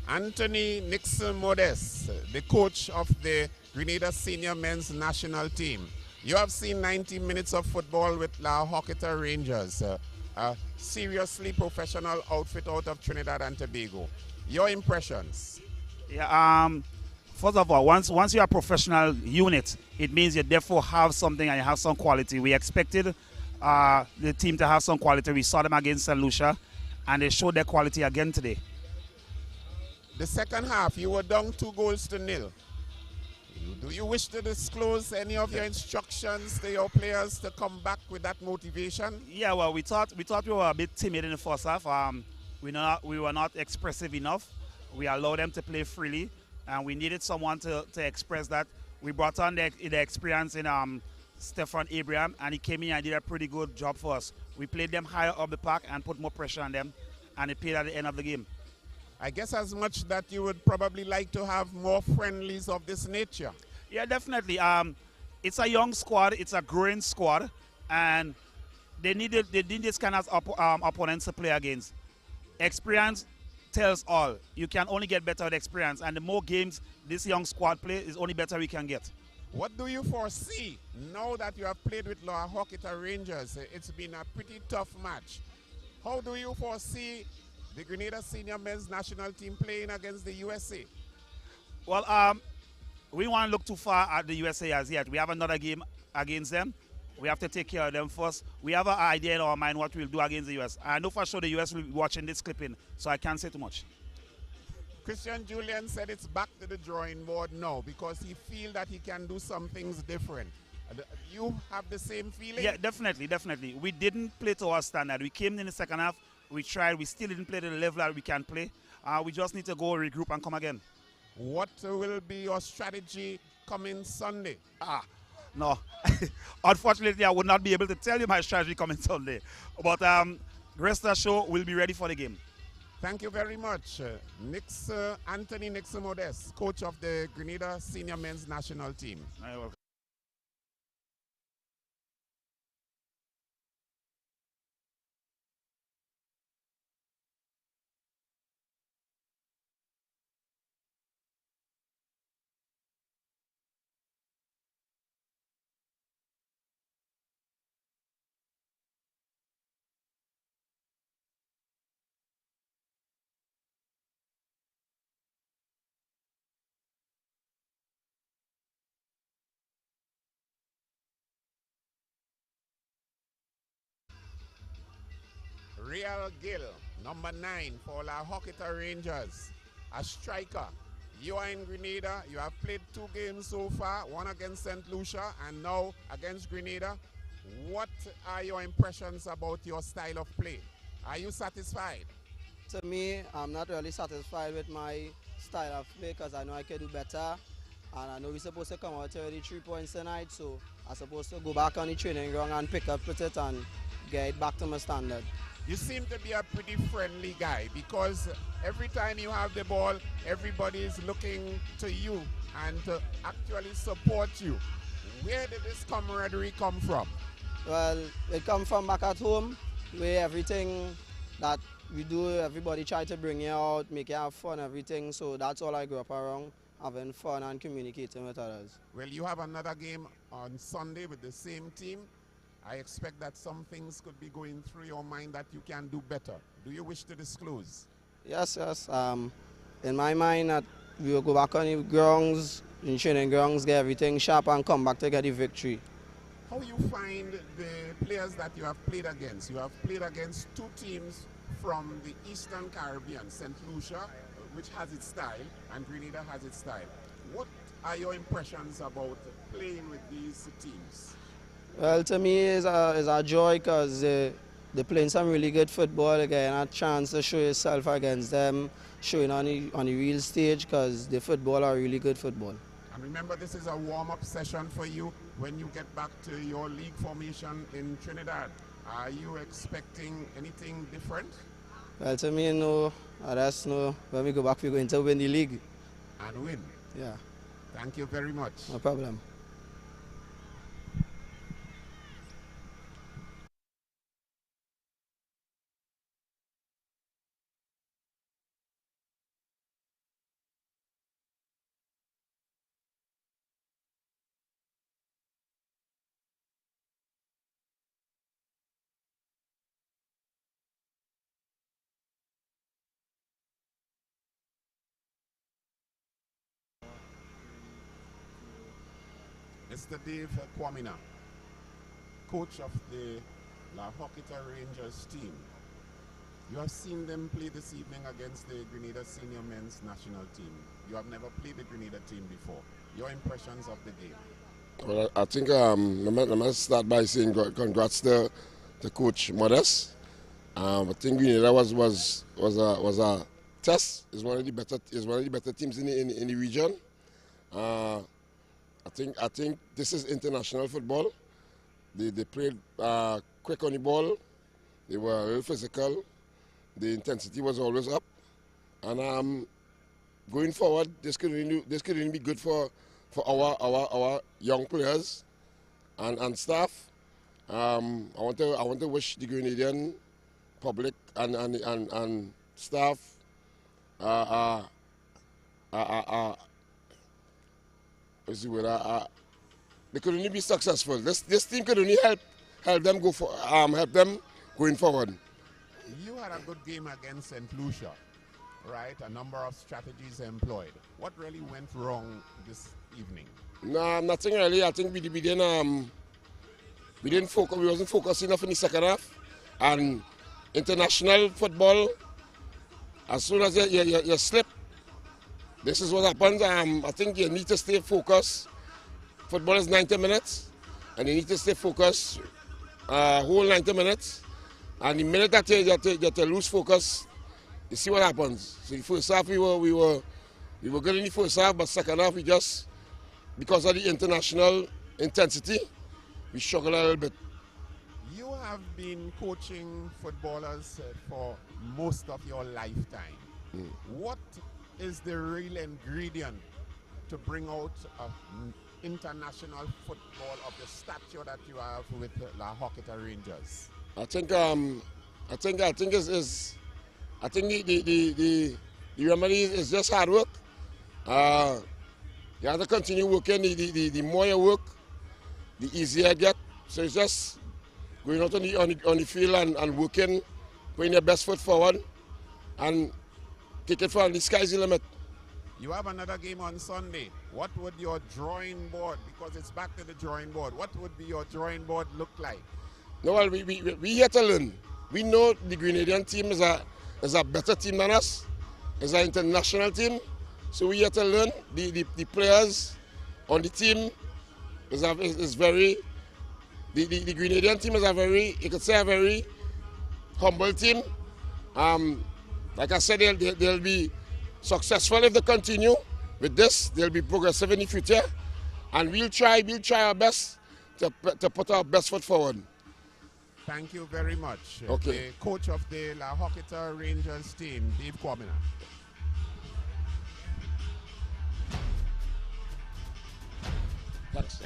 Anthony Nixon Modest, the coach of the Grenada senior men's national team. You have seen 90 minutes of football with La Horquetta Rangers, a seriously professional outfit out of Trinidad and Tobago. Your impressions? Yeah, first of all, once you're a professional unit, it means you therefore have something and you have some quality. We expected the team to have some quality. We saw them against St. Lucia, and they showed their quality again today. The second half, you were down 2-0. Do you wish to disclose any of your instructions to your players to come back with that motivation? Yeah, well, we thought we were a bit timid in the first half. We were not expressive enough. We allowed them to play freely, and we needed someone to express that. We brought on the experience in Stefan Abraham, and he came in and did a pretty good job for us. We played them higher up the park and put more pressure on them, and it paid at the end of the game. I guess as much that you would probably like to have more friendlies of this nature. Yeah, definitely. It's a young squad. It's a growing squad, and they need this kind of opponents to play against. Experience tells all. You can only get better with experience, and the more games this young squad play, is only better we can get. What do you foresee now that you have played with La Horquetta Rangers? It's been a pretty tough match. How do you foresee the Grenada senior men's national team playing against the USA? Well, we won't look too far at the USA as yet. We have another game against them. We have to take care of them first. We have an idea in our mind what we'll do against the US. I know for sure the US will be watching this clipping, so I can't say too much. Christian Julian said it's back to the drawing board now because he feels that he can do some things different. You have the same feeling? Yeah, definitely. We didn't play to our standard. We came in the second half. We tried. We still didn't play to the level that we can play. We just need to go regroup and come again. What will be your strategy coming Sunday? No. Unfortunately, I would not be able to tell you my strategy coming Sunday. But rest assured, we'll be ready for the game. Thank you very much. Anthony Nixon Modest, coach of the Grenada senior men's national team. You're welcome. Real Gill, number 9 for La Horquetta Rangers, a striker. You are in Grenada. You have played 2 games so far, one against St. Lucia and now against Grenada. What are your impressions about your style of play? Are you satisfied? To me, I'm not really satisfied with my style of play because I know I can do better. And I know we're supposed to come out here with 3 points tonight, so I'm supposed to go back on the training ground and pick up with it and get it back to my standard. You seem to be a pretty friendly guy because every time you have the ball, everybody is looking to you and to actually support you. Where did this camaraderie come from? Well, it comes from back at home, where everything that we do, everybody try to bring you out, make you have fun, everything. So that's all I grew up around, having fun and communicating with others. Well, you have another game on Sunday with the same team. I expect that some things could be going through your mind that you can do better. Do you wish to disclose? Yes. In my mind, that we will go back on the grounds, in training grounds, get everything sharp and come back to get the victory. How you find the players that you have played against? You have played against 2 teams from the Eastern Caribbean, St. Lucia, which has its style, and Grenada has its style. What are your impressions about playing with these teams? Well, to me, it's a joy because they're playing some really good football. Again, a chance to show yourself against them, showing on the real stage because the football are really good football. And remember, this is a warm-up session for you when you get back to your league formation in Trinidad. Are you expecting anything different? Well, to me, no. That's no. When we go back, we're going to win the league. And win? Yeah. Thank you very much. No problem. Mr. Dave Kwamina, coach of the La Horquetta Rangers team. You have seen them play this evening against the Grenada senior men's national team. You have never played the Grenada team before. Your impressions of the game? Well, I think I must start by saying congrats to Coach Modest. I think Grenada was a test. It's one of the better teams in the region. I think this is international football. They played quick on the ball. They were real physical. The intensity was always up. And going forward, this could really be good for our young players and staff. I want to wish the Grenadian public and staff they could only be successful. This team could only help them going forward. You had a good game against St. Lucia, right? A number of strategies employed. What really went wrong this evening? No, nothing really. I think we didn't focus. We wasn't focused enough in the second half. And international football, as soon as you slip, this is what happens. I think you need to stay focused. Football is 90 minutes, and you need to stay focused whole 90 minutes. And the minute that you lose focus, you see what happens. So the first half we were good in the first half, but second half we just, because of the international intensity, we struggle a little bit. You have been coaching footballers for most of your lifetime. What is the real ingredient to bring out international football of the stature that you have with La Horquetta Rangers? I think the remedy is just hard work. You have to continue working. The more you work, the easier you get. So it's just going out on the field and working, putting your best foot forward, and take it from the sky's the limit. You have another game on Sunday. What would your drawing board, because it's back to the drawing board, what would be your drawing board look like? No, well, we here to learn. We know the Grenadian team is a better team than us. It's an international team. So we have to learn. The players on the team is very, the Grenadian team is a very, you could say a very humble team. Like I said, they'll be successful if they continue with this. They'll be progressive in the future. And we'll try our best to put our best foot forward. Thank you very much. Okay. The coach of the La Horquetta Rangers team, Dave Kwamina. Thanks.